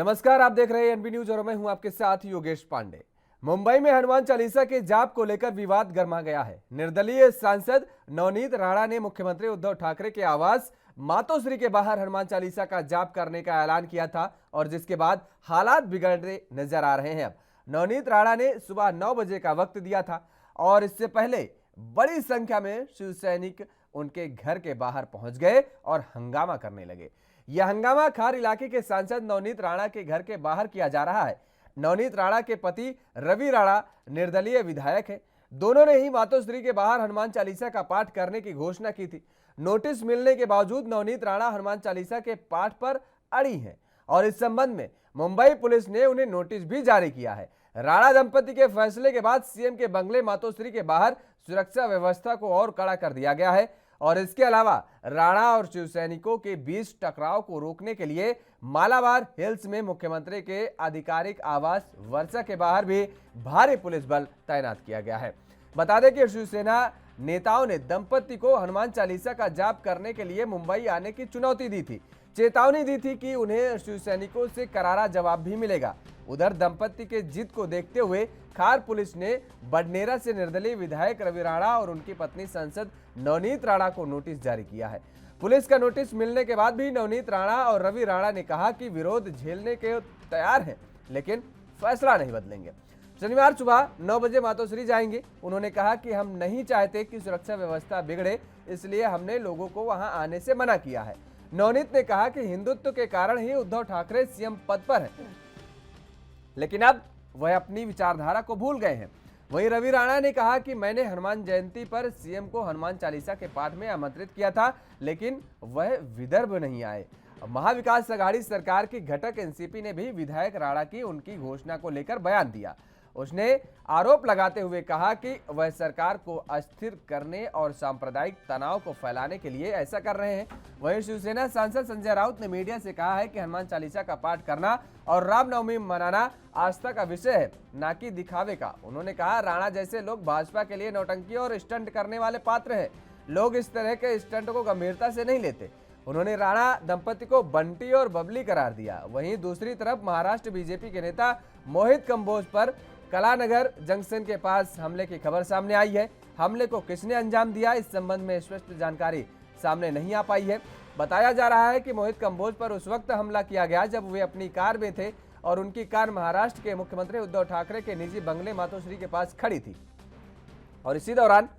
नमस्कार, आप देख रहे हैं एनबी न्यूज और मैं हूं आपके साथ योगेश पांडे। मुंबई में हनुमान चालीसा के जाप को लेकर विवाद गर्मा गया है। निर्दलीय सांसद नवनीत राणा ने मुख्यमंत्री उद्धव ठाकरे के आवास मातोश्री के बाहर हनुमान चालीसा का जाप करने का ऐलान किया था और जिसके बाद हालात बिगड़ते नजर आ रहे हैं। अब नवनीत राणा ने सुबह 9 बजे का वक्त दिया था और इससे पहले बड़ी संख्या में शिव सैनिक उनके घर के बाहर पहुंच गए और हंगामा करने लगे। यह हंगामा खार इलाके के सांसद नवनीत राणा के घर के बाहर किया जा रहा है। नवनीत राणा के पति रवि राणा निर्दलीय विधायक हैं। दोनों ने ही मातोश्री के बाहर हनुमान चालीसा का पाठ करने की घोषणा की थी। नोटिस मिलने के बावजूद नवनीत राणा हनुमान चालीसा के पाठ पर अड़ी हैं और इस संबंध में मुंबई पुलिस ने उन्हें नोटिस भी जारी किया है। राणा दंपति के फैसले के बाद सीएम के बंगले मातोश्री के बाहर सुरक्षा व्यवस्था को और कड़ा कर दिया गया है और इसके अलावा राणा और शिव सैनिकों के बीच टकराव को रोकने के लिए मालाबार हिल्स में मुख्यमंत्री के आधिकारिक आवास वर्षा के बाहर भी भारी पुलिस बल तैनात किया गया है। बता दें कि शिवसेना नेताओं ने दंपति को हनुमान चालीसा का जाप करने के लिए मुंबई आने की चुनौती दी थी, चेतावनी दी थी कि उन्हें शिव सैनिकों से करारा जवाब भी मिलेगा। उधर दंपति के जिद को देखते हुए खार पुलिस ने बडनेरा से निर्दलीय विधायक रवि राणा और उनकी पत्नी सांसद नवनीत राणा को नोटिस जारी किया है। पुलिस का नोटिस मिलने के बाद भी नवनीत राणा और रवि राणा ने कहा कि विरोध झेलने के तैयार हैं, लेकिन फैसला नहीं बदलेंगे। शनिवार सुबह 9 बजे मातोश्री जाएंगे। उन्होंने कहा कि हम नहीं चाहते कि सुरक्षा व्यवस्था बिगड़े, इसलिए हमने लोगों को वहां आने से मना किया है। नवनीत ने कहा कि हिंदुत्व के कारण ही उद्धव ठाकरे सीएम पद पर हैं, लेकिन अब वह अपनी विचारधारा को भूल गए हैं। वहीं रवि राणा ने कहा कि मैंने हनुमान जयंती पर सीएम को हनुमान चालीसा के पाठ में आमंत्रित किया था, लेकिन वह विदर्भ नहीं आए। महाविकास अघाड़ी सरकार की घटक एनसीपी ने भी विधायक राणा की उनकी घोषणा को लेकर बयान दिया। उसने आरोप लगाते हुए कहा कि वह सरकार को अस्थिर करने और सांप्रदायिक तनाव को फैलाने के लिए ऐसा कर रहे हैं। वहीं शिवसेना सांसद संजय राउत ने मीडिया से कहा है कि हनुमान चालीसा का पाठ करना और रामनवमी मनाना आस्था का विषय है, ना कि दिखावे का। उन्होंने कहा, राणा जैसे लोग भाजपा के लिए नौटंकी और स्टंट करने वाले पात्र हैं। लोग इस तरह के स्टंट को गंभीरता से नहीं लेते। उन्होंने राणा दंपति को बंटी और बबली करार दिया। वहीं दूसरी तरफ महाराष्ट्र बीजेपी के नेता मोहित कंबोज पर कलानगर जंक्शन के पास हमले की खबर सामने आई है। हमले को किसने अंजाम दिया, इस संबंध में स्पष्ट जानकारी सामने नहीं आ पाई है। बताया जा रहा है कि मोहित कंबोज पर उस वक्त हमला किया गया जब वे अपनी कार में थे और उनकी कार महाराष्ट्र के मुख्यमंत्री उद्धव ठाकरे के निजी बंगले मातोश्री के पास खड़ी थी और इसी दौरान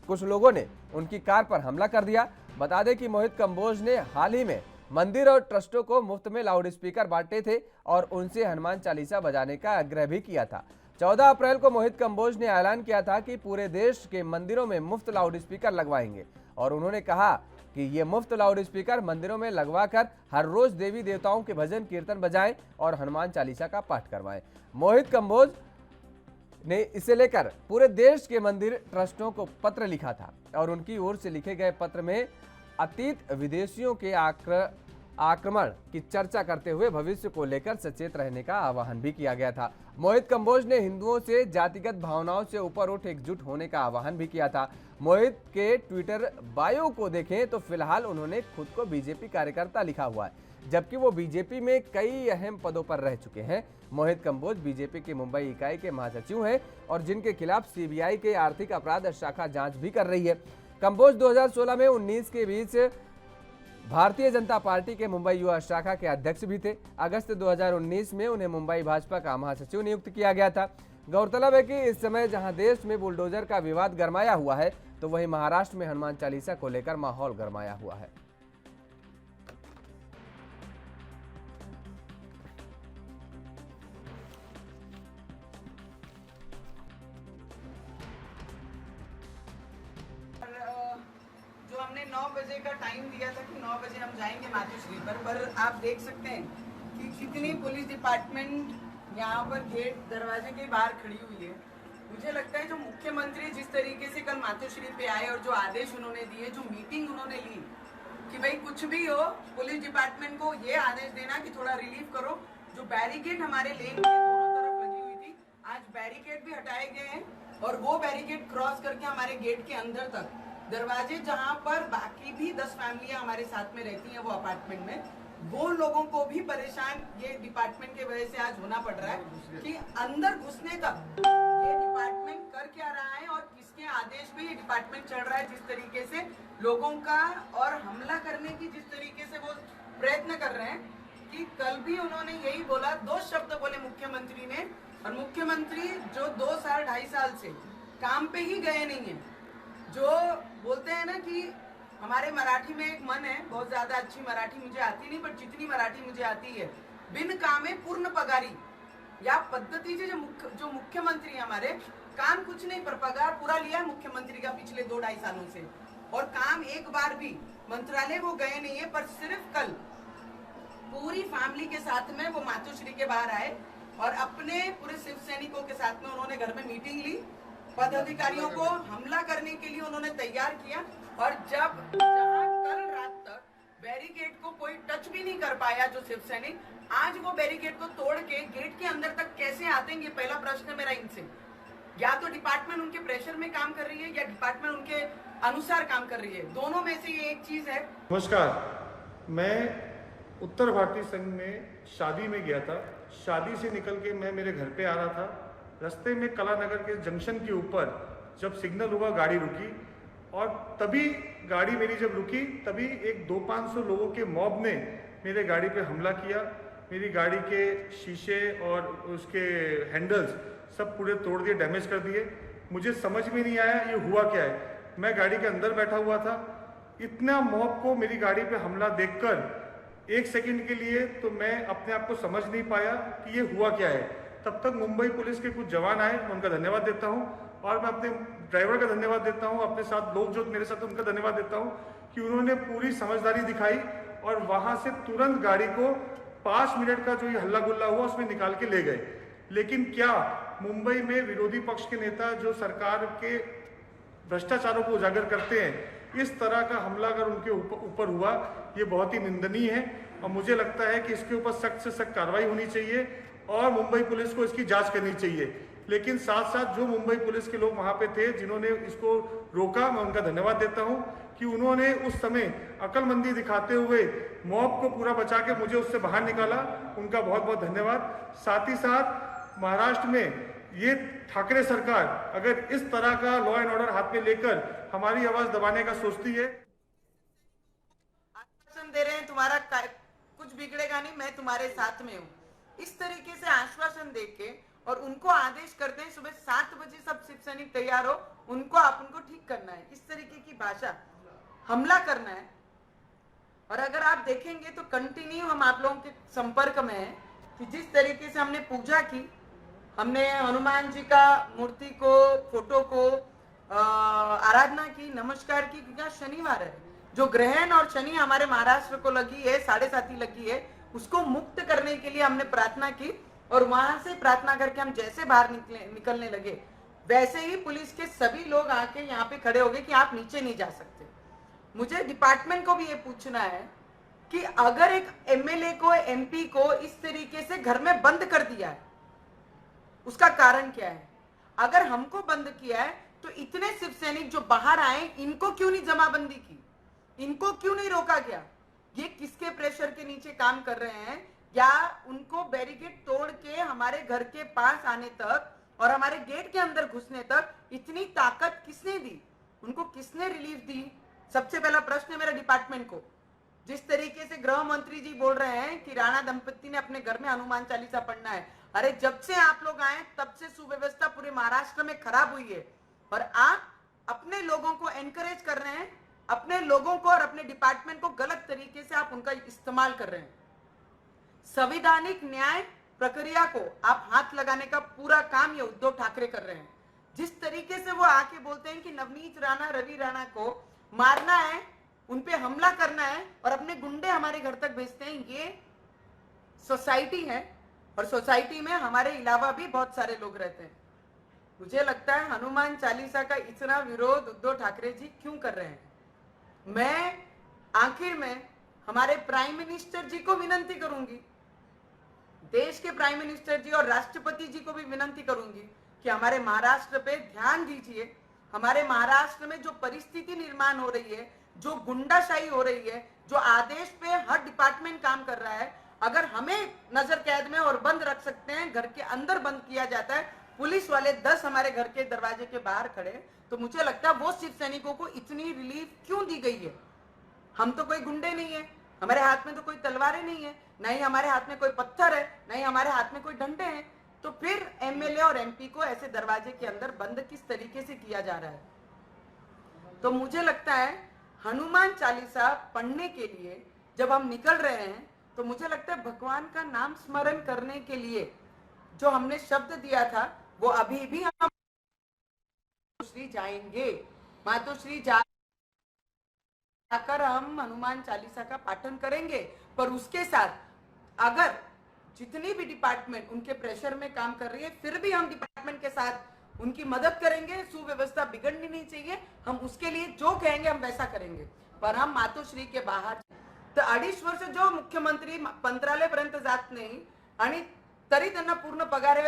कुछ लोगों ने उनकी कार पर हमला कर दिया। बता दें कि मोहित कंबोज ने हाल ही में मंदिर और ट्रस्टों को मुफ्त में लाउड स्पीकर बांटे थे और उनसे हनुमान चालीसा बजाने का आग्रह भी किया था। 14 अप्रैल को मोहित कंबोज ने ऐलान किया था कि पूरे देश के मंदिरों में मुफ्त लाउड स्पीकर लगवाएंगे और उन्होंने कहा कि ये मुफ्त लाउड स्पीकर मंदिरों में लगवाकर हर रोज देवी देवताओं के भजन कीर्तन बजाएं और हनुमान चालीसा का पाठ करवाएं। मोहित कंबोज ने इसे लेकर पूरे देश के मंदिर ट्रस्टों को पत्र लिखा था और उनकी ओर से लिखे गए पत्र में अतीत विदेशियों के आक्रमण की चर्चा करते हुए भविष्य को लेकर सचेत रहने का आह्वान भी किया गया था। मोहित कंबोज ने हिंदुओं से जातिगत भावनाओं से ऊपर उठ एकजुट होने का आह्वान भी किया था। मोहित के ट्विटर बायो को देखें तो फिलहाल उन्होंने खुद को बीजेपी कार्यकर्ता लिखा हुआ है, जबकि वो बीजेपी में कई अहम पदों पर रह चुके हैं। मोहित कंबोज बीजेपी की मुंबई इकाई के महासचिव हैं और जिनके खिलाफ सीबीआई के आर्थिक अपराध शाखा जांच भी कर रही है। कंबोज 2016 में 19 के बीच भारतीय जनता पार्टी के मुंबई युवा शाखा के अध्यक्ष भी थे। अगस्त 2019 में उन्हें मुंबई भाजपा का महासचिव नियुक्त किया गया था। गौरतलब है कि इस समय जहां देश में बुलडोजर का विवाद गरमाया हुआ है, तो वहीं महाराष्ट्र में हनुमान चालीसा को लेकर माहौल गरमाया हुआ है। जो हमने 9 बजे का टाइम दिया था कि 9 बजे हम जाएंगे मातोश्री पर आप देख सकते हैं कि कितनी पुलिस डिपार्टमेंट यहाँ पर गेट दरवाजे के बाहर खड़ी हुई है। मुझे लगता है जो मुख्यमंत्री जिस तरीके से कल मातोश्री पे आए और जो आदेश उन्होंने दिए, जो मीटिंग उन्होंने ली कि भाई कुछ भी हो, पुलिस डिपार्टमेंट को ये आदेश देना कि थोड़ा रिलीफ करो। जो बैरिकेड हमारे लेन के दोनों तरफ लगी हुई थी, आज बैरिकेड भी हटाए गए हैं और वो बैरिकेड क्रॉस करके हमारे गेट के अंदर तक दरवाजे, जहां पर बाकी भी 10 फैमिलियां हमारे साथ में रहती हैं वो अपार्टमेंट में, वो लोगों को भी परेशान ये डिपार्टमेंट के वजह से आज होना पड़ रहा है कि अंदर घुसने तक ये डिपार्टमेंट कर क्या रहा है और किसके आदेश पे ये डिपार्टमेंट चल रहा है। जिस तरीके से लोगों का और हमला करने की जिस तरीके से वो प्रयत्न कर रहे हैं कि कल भी उन्होंने यही बोला, 2 शब्द बोले मुख्यमंत्री ने, और मुख्यमंत्री जो 2 साल 2.5 साल से काम पे ही गए नहीं है। जो बोलते हैं ना कि हमारे मराठी में एक मन है, बहुत ज्यादा अच्छी मराठी मुझे आती नहीं, पर जितनी मराठी मुझे आती है, बिन कामे पूर्ण पगारी, या पद्धति से जो मुख्यमंत्री हमारे काम कुछ नहीं पर पगार पूरा लिया है मुख्यमंत्री का पिछले 2-2.5 सालों से, और काम एक बार भी मंत्रालय वो गए नहीं है। पर सिर्फ कल पूरी फैमिली के साथ में वो मातोश्री के बाहर आए और अपने पूरे शिव सैनिकों के साथ में उन्होंने घर में मीटिंग ली, पदाधिकारियों को हमला करने के लिए उन्होंने तैयार किया। और जहां कल रात तक बैरिकेड को कोई टच भी नहीं कर पाया जो शिव सैनिक, आज वो बैरिकेड को तोड़ के गेट के अंदर तक कैसे आते हैं, ये पहला प्रश्न मेरा इनसे। या तो डिपार्टमेंट उनके प्रेशर में काम कर रही है या डिपार्टमेंट उनके अनुसार काम कर रही है, दोनों में से ये एक चीज है। नमस्कार, मैं उत्तर भारतीय संघ में शादी में गया था। शादी से निकल के मैं मेरे घर पे आ रहा था। रास्ते में कलानगर के जंक्शन के ऊपर जब सिग्नल हुआ गाड़ी रुकी, और तभी गाड़ी मेरी जब रुकी तभी एक 200-500 लोगों के मॉब ने मेरे गाड़ी पे हमला किया। मेरी गाड़ी के शीशे और उसके हैंडल्स सब पूरे तोड़ दिए, डैमेज कर दिए। मुझे समझ में नहीं आया ये हुआ क्या है। मैं गाड़ी के अंदर बैठा हुआ था, इतना मॉब को मेरी गाड़ी पे हमला देखकर 1 सेकंड के लिए तो मैं अपने आप को समझ नहीं पाया कि ये हुआ क्या है। तब तक मुंबई पुलिस के कुछ जवान आए, मैं उनका धन्यवाद देता हूँ, और मैं अपने ड्राइवर का धन्यवाद देता हूँ, अपने साथ लोग जो मेरे साथ उनका धन्यवाद देता हूँ कि उन्होंने पूरी समझदारी दिखाई और वहाँ से तुरंत गाड़ी को 5 मिनट का जो ये हल्ला गुल्ला हुआ उसमें निकाल के ले गए। लेकिन क्या मुंबई में विरोधी पक्ष के नेता जो सरकार के भ्रष्टाचारों को उजागर करते हैं, इस तरह का हमला अगर उनके ऊपर हुआ, ये बहुत ही निंदनीय है। और मुझे लगता है कि इसके ऊपर सख्त से सख्त कार्रवाई होनी चाहिए और मुंबई पुलिस को इसकी जांच करनी चाहिए। लेकिन साथ साथ जो मुंबई पुलिस के लोग वहां पे थे जिन्होंने इसको रोका, मैं उनका धन्यवाद देता हूं कि उन्होंने उस समय अक्लमंदी दिखाते हुए मॉब को पूरा बचा के मुझे उससे बाहर निकाला। उनका बहुत बहुत धन्यवाद। साथ ही साथ महाराष्ट्र में ये ठाकरे सरकार अगर इस तरह का लॉ एंड ऑर्डर हाथ में लेकर हमारी आवाज दबाने का सोचती है, आश्वासन दे रहे हैं तुम्हारा कुछ बिगड़ेगा नहीं, मैं तुम्हारे साथ में हूँ, इस तरीके से आश्वासन देके और उनको आदेश करते हैं सुबह 7 बजे सब शिव सैनिक तैयार हो, उनको ठीक करना है, इस तरीके की भाषा हमला करना है। और अगर आप देखेंगे तो कंटिन्यू हम आप लोगों के संपर्क में हैं कि जिस तरीके से हमने पूजा की, हमने हनुमान जी का मूर्ति को, फोटो को आराधना की, नमस्कार की, क्योंकि आज शनिवार है, जो ग्रहण और शनि हमारे महाराष्ट्र को लगी है, 7.5 लगी है, उसको मुक्त करने के लिए हमने प्रार्थना की। और वहां से प्रार्थना करके हम जैसे बाहर निकलने लगे, वैसे ही पुलिस के सभी लोग आके यहाँ पे खड़े हो गए कि आप नीचे नहीं जा सकते। मुझे डिपार्टमेंट को भी ये पूछना है कि अगर एक एमएलए को, एमपी को इस तरीके से घर में बंद कर दिया है, उसका कारण क्या है? अगर हमको बंद किया है तो इतने शिव सैनिक जो बाहर आए, इनको क्यों नहीं जमाबंदी की, इनको क्यों नहीं रोका गया? ये किसके प्रेशर के नीचे काम कर रहे हैं? या उनको बैरिकेड तोड़ के हमारे घर के पास आने तक और हमारे गेट के अंदर घुसने तक इतनी ताकत किसने दी? उनको किसने रिलीफ दी? सबसे पहला प्रश्न है मेरा डिपार्टमेंट को। जिस तरीके से गृह मंत्री जी बोल रहे हैं कि राणा दंपति ने अपने घर में हनुमान चालीसा पढ़ना है, अरे जब से आप लोग आए तब से सुव्यवस्था पूरे महाराष्ट्र में खराब हुई है, और आप अपने लोगों को एनकरेज कर रहे हैं, अपने लोगों को और अपने डिपार्टमेंट को गलत तरीके से आप उनका इस्तेमाल कर रहे हैं। संवैधानिक न्याय प्रक्रिया को आप हाथ लगाने का पूरा काम ये उद्धव ठाकरे कर रहे हैं। जिस तरीके से वो आके बोलते हैं कि नवनीत राणा, रवि राणा को मारना है, उनपे हमला करना है और अपने गुंडे हमारे घर तक भेजते हैं, ये सोसाइटी है और सोसाइटी में हमारे अलावा भी बहुत सारे लोग रहते हैं। मुझे लगता है हनुमान चालीसा का इतना विरोध उद्धव ठाकरे जी क्यों कर रहे हैं? मैं आखिर में हमारे प्राइम मिनिस्टर जी को विनती करूंगी, देश के प्राइम मिनिस्टर जी और राष्ट्रपति जी को भी विनती करूंगी कि हमारे महाराष्ट्र पे ध्यान दीजिए। हमारे महाराष्ट्र में जो परिस्थिति निर्माण हो रही है, जो गुंडाशाही हो रही है, जो आदेश पे हर डिपार्टमेंट काम कर रहा है, अगर हमें नजर कैद में और बंद रख सकते हैं, घर के अंदर बंद किया जाता है, पुलिस वाले 10 हमारे घर के दरवाजे के बाहर खड़े, तो मुझे लगता है वो शिव सैनिकों को इतनी रिलीफ क्यों दी गई है। हम तो कोई गुंडे नहीं है, हमारे हाथ में तो कोई तलवारें नहीं है, न ही हमारे हाथ में कोई पत्थर है, न ही हमारे हाथ में कोई डंडे हैं, तो फिर एमएलए और एमपी को ऐसे दरवाजे के अंदर बंद किस तरीके से किया जा रहा है। तो मुझे लगता है हनुमान चालीसा पढ़ने के लिए जब हम निकल रहे हैं, तो मुझे लगता है भगवान का नाम स्मरण करने के लिए जो हमने शब्द दिया था, वो अभी भी हम मातोश्री जाएंगे, मातोश्री जाकर हम हनुमान चालीसा का पाठन करेंगे। पर उसके साथ अगर जितनी भी डिपार्टमेंट उनके प्रेशर में काम कर रही है, फिर भी हम डिपार्टमेंट के साथ उनकी मदद करेंगे। सुव्यवस्था बिगड़नी नहीं चाहिए, हम उसके लिए जो कहेंगे हम वैसा करेंगे। पर हम मातोश्री के बाहर तर 2.5 वर्ष जो मुख्यमंत्री मंत्रालयापर्यंत जात नाही आणि तरी त्यांना पूर्ण पगार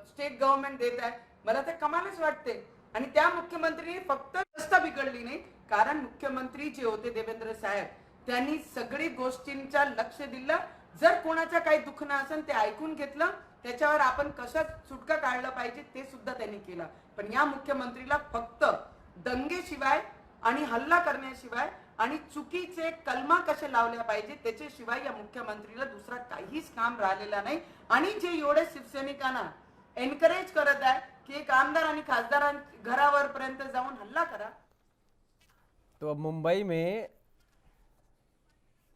स्टेट गव्हर्नमेंट देत आहे, मला ते कमालच वाटते। आणि त्या मुख्यमंत्रीने फक्त रस्ता बिघडली नाही, कारण मुख्यमंत्री जे होते देवेंद्र साहेब, त्यांनी सगळी गोष्टींचा लक्ष दिलं। जर कोणाचं काही दुखणं असेल ते ऐकून घेतलं, त्याच्यावर आपण कसं सुटका काढलं पाहिजे ते सुद्धा त्यांनी केलं। पण या मुख्यमंत्रीला फक्त दंगेशिवाय आणि हल्ला करण्याशिवाय आणि चुकीचे कलमा कसे लावल्या पाहिजे त्याच्याशिवाय या मुख्यमंत्रीला दुसरा काहीच काम राहिलेला नाही। आणि जे एवढे शिवसैनिकांना एनकरेज करत आहे की एक आमदार आणि खासदार घरावर पर्यंत जाऊन हल्ला करा। तो अब मुंबई में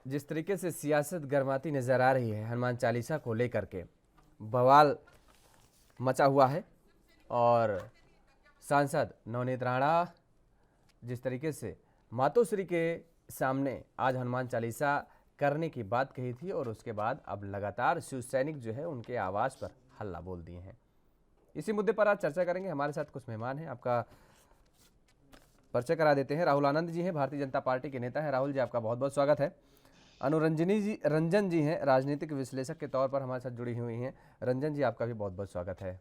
जिस तरीके से सियासत गर्माती नजर आ रही है, हनुमान चालीसा को लेकर के बवाल मचा हुआ है और सांसद नवनीत राणा जिस तरीके से मातोश्री के सामने आज हनुमान चालीसा करने की बात कही थी और उसके बाद अब लगातार शिव सैनिक जो है उनके आवाज़ पर हल्ला बोल दिए हैं। इसी मुद्दे पर आज चर्चा करेंगे। हमारे साथ कुछ मेहमान हैं, आपका परिचय करा देते हैं। राहुल आनंद जी हैं, भारतीय जनता पार्टी के नेता हैं। राहुल जी, आपका बहुत बहुत स्वागत है। रंजन जी हैं, राजनीतिक विश्लेषक के तौर पर हमारे साथ जुड़ी हुई हैं। रंजन जी, आपका भी बहुत बहुत स्वागत है।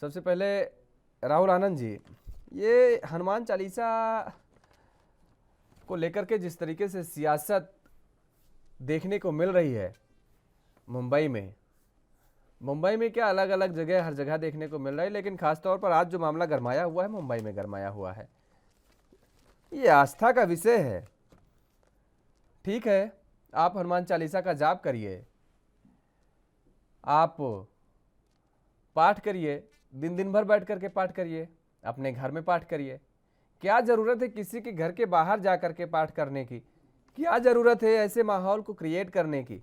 सबसे पहले राहुल आनंद जी, ये हनुमान चालीसा को लेकर के जिस तरीके से सियासत देखने को मिल रही है मुंबई में क्या अलग अलग जगह हर जगह देखने को मिल रहा है, लेकिन खासतौर पर आज जो मामला गरमाया हुआ है मुंबई में गरमाया हुआ है, ये आस्था का विषय है। ठीक है, आप हनुमान चालीसा का जाप करिए, आप पाठ करिए, दिन भर बैठ करके पाठ करिए, अपने घर में पाठ करिए। क्या ज़रूरत है किसी के घर के बाहर जा करके पाठ करने की? क्या ज़रूरत है ऐसे माहौल को क्रिएट करने की?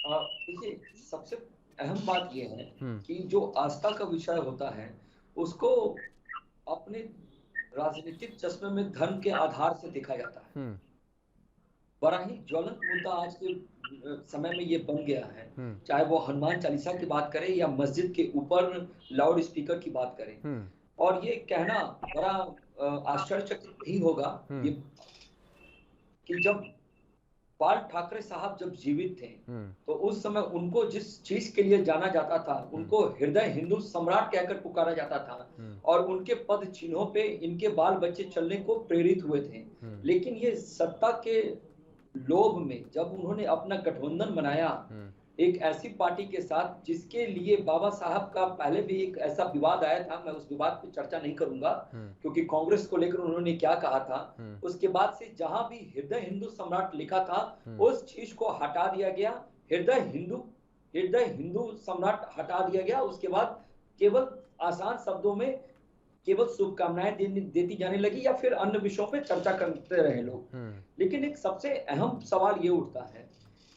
देखिए, सबसे अहम बात यह है कि जो आस्था का विषय होता है उसको अपने राजनीतिक चश्मे में धर्म के आधार से देखा जाता है। बड़ा ही ज्वलंत मुद्दा आज के समय में ये बन गया है, चाहे वो हनुमान चालीसा की बात करें या मस्जिद के ऊपर लाउड स्पीकर की बात करें। और ये कहना बड़ा आश्चर्यचकित ही होगा कि जब बाल ठाकरे साहब जब जीवित थे तो उस समय उनको जिस चीज के लिए जाना जाता था, उनको हृदय हिंदू सम्राट कहकर पुकारा जाता था और उनके पद चिन्हों पे इनके बाल बच्चे चलने को प्रेरित हुए थे। लेकिन ये सत्ता के लोभ में जब उन्होंने अपना गठबंधन बनाया एक ऐसी पार्टी के साथ जिसके लिए बाबा साहब का पहले भी एक ऐसा विवाद आया था, मैं उस विवाद पे चर्चा नहीं करूंगा क्योंकि कांग्रेस को लेकर उन्होंने क्या कहा था। उसके बाद से जहां भी हृदय हिंदू सम्राट लिखा था उस चीज को हटा दिया गया, हृदय हिंदू सम्राट हटा दिया गया। उसके बाद केवल आसान शब्दों में केवल शुभकामनाएं देती जाने लगी या फिर अन्य विषयों पे चर्चा करते रहे लोग। लेकिन एक सबसे अहम सवाल ये उठता है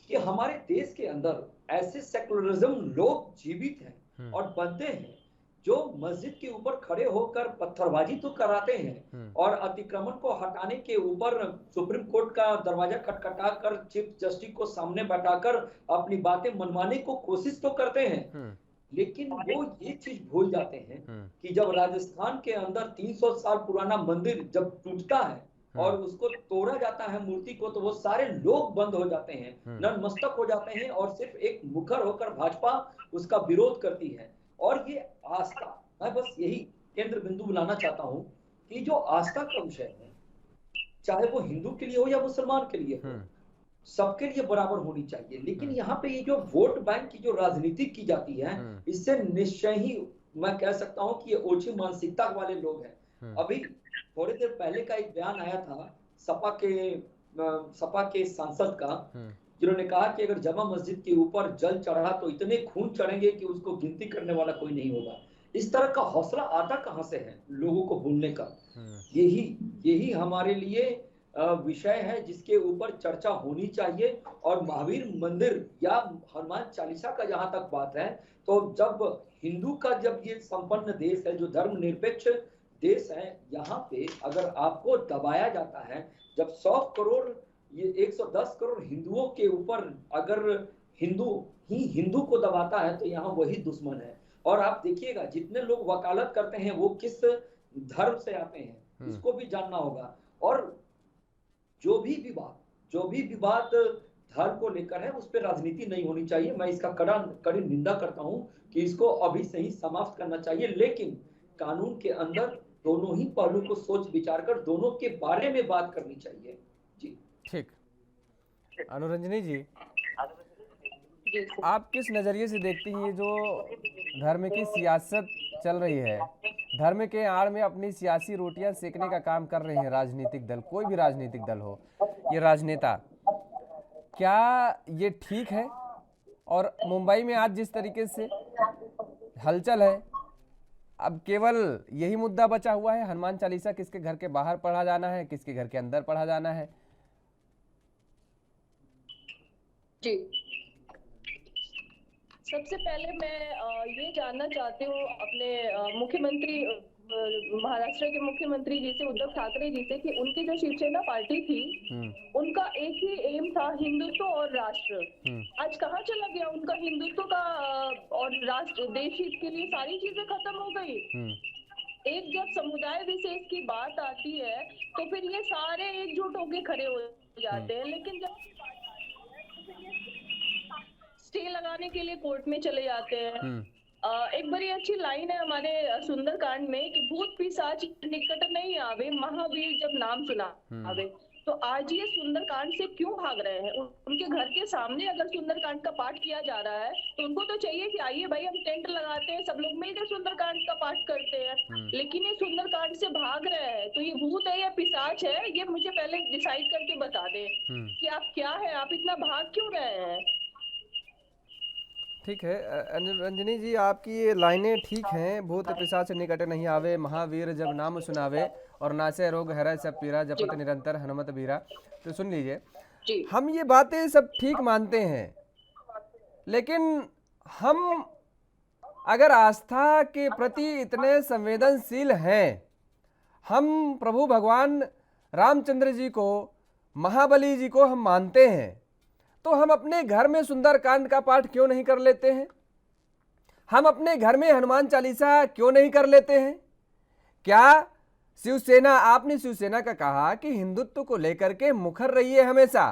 कि हमारे देश के अंदर ऐसे सेकुलरिज्म लोग जीवित हैं और बनते हैं जो मस्जिद के ऊपर खड़े होकर पत्थरबाजी तो कराते हैं और अतिक्रमण को हटाने के ऊपर सुप्रीम कोर्ट का दरवाजा खटखटा कर चीफ जस्टिस को सामने बैठाकर अपनी बातें मनवाने को कोशिश तो करते हैं। लेकिन वो ये चीज भूल जाते हैं कि जब राजस्थान के अंदर 300 साल पुराना मंदिर जब टूटता है और उसको तोड़ा जाता है मूर्ति को, तो वो सारे लोग बंद हो जाते हैं, नतमस्तक हो जाते हैं और सिर्फ एक मुखर होकर भाजपा उसका विरोध करती है। और ये आस्था, मैं बस यही केंद्र बिंदु बुलाना चाहता हूँ कि जो आस्था का विषय है, चाहे वो हिंदू के लिए हो या मुसलमान के लिए हो, सबके लिए बराबर होनी चाहिए। लेकिन यहाँ पे ये जो वोट बैंक की जो राजनीति की जाती है, इससे निश्चय ही मैं कह सकता हूँ कि ये ओछी मानसिकता वाले लोग हैं। अभी थोड़ी देर पहले का एक बयान आया था सपा के सांसद का, जिन्होंने कहा कि अगर जमा मस्जिद के ऊपर जल चढ़ा तो इतने खून चढ़ेंगे कि उसको गिनती करने वाला कोई नहीं होगा। इस तरह का हौसला आता कहां से है लोगों को बोलने का? यही हमारे लिए विषय है जिसके ऊपर चर्चा होनी चाहिए। और महावीर मंदिर या हनुमान चालीसा का जहां तक बात है, तो जब हिंदू का जब ये संपन्न देश है, जो धर्मनिरपेक्ष देश है, यहाँ पे अगर आपको दबाया जाता है, जब 100 करोड़ ये 110 करोड़ हिंदुओं के ऊपर अगर हिंदू को दबाता है, तो यहाँ वही दुश्मन है। और आप देखिएगा जितने लोग वकालत करते हैं वो किस धर्म से आते हैं, इसको भी जानना होगा। और जो भी विवाद धर्म को लेकर है, उस पर राजनीति नहीं होनी चाहिए। मैं इसका कड़ी निंदा करता हूं कि इसको अभी से ही समाप्त करना चाहिए। लेकिन कानून के अंदर दोनों ही पहलू को सोच विचार कर दोनों के बारे में बात करनी चाहिए। जी ठीक। अनुरंजनी जी, आप किस नजरिए से देखती हैं ये जो धर्म की सियासत चल रही है, धर्म के आड़ में अपनी सियासी रोटियां सेकने का काम कर रहे हैं राजनीतिक दल, कोई भी राजनीतिक दल हो, ये राजनेता, क्या ये ठीक है? और मुंबई में आज जिस तरीके से हलचल है, अब केवल यही मुद्दा बचा हुआ है, हनुमान चालीसा किसके घर के बाहर पढ़ा जाना है, किसके घर के अंदर पढ़ा जाना है? जी, सबसे पहले मैं ये जानना चाहती हूँ अपने मुख्यमंत्री महाराष्ट्र के मुख्यमंत्री जी से, उद्धव ठाकरे जी से, कि उनकी जो शिवसेना पार्टी थी उनका एक ही एम था, हिंदुत्व और राष्ट्र। आज कहाँ चला गया उनका हिंदुत्व का और राष्ट्र? देश हित के लिए सारी चीजें खत्म हो गई। एक जब समुदाय विशेष की बात आती है तो फिर ये सारे एकजुट होके खड़े हो जाते हैं, लेकिन जब स्टे लगाने के लिए कोर्ट में चले जाते हैं। एक बड़ी अच्छी लाइन है हमारे सुंदरकांड में कि भूत पिशाच निकट नहीं आवे, महावीर जब नाम सुना आवे। तो आज ये सुंदरकांड से क्यों भाग रहे हैं? उनके घर के सामने अगर सुंदरकांड का पाठ किया जा रहा है तो उनको तो चाहिए कि आइए भाई हम टेंट लगाते हैं, सब लोग मिलकर सुंदरकांड का पाठ करते हैं। लेकिन ये सुंदरकांड से भाग रहे हैं, तो ये भूत है या पिशाच है, ये मुझे पहले डिसाइड करके बता दें कि आप क्या है, आप इतना भाग क्यों रहे हैं? ठीक है रंजनी जी, आपकी ये लाइनें ठीक हैं, भूत पिशाच निकट नहीं आवे, महावीर जब नाम सुनावे, और नासे रोग हरै सब पीरा, जपत निरंतर हनुमत बीरा। तो सुन लीजिए, हम ये बातें सब ठीक मानते हैं, लेकिन हम अगर आस्था के प्रति इतने संवेदनशील हैं, हम प्रभु भगवान रामचंद्र जी को, महाबली जी को हम मानते हैं, तो हम अपने घर में सुंदरकांड का पाठ क्यों नहीं कर लेते हैं? हम अपने घर में हनुमान चालीसा क्यों नहीं कर लेते हैं? क्या शिवसेना, आपने शिवसेना का कहा कि हिंदुत्व को लेकर के मुखर रहिए हमेशा,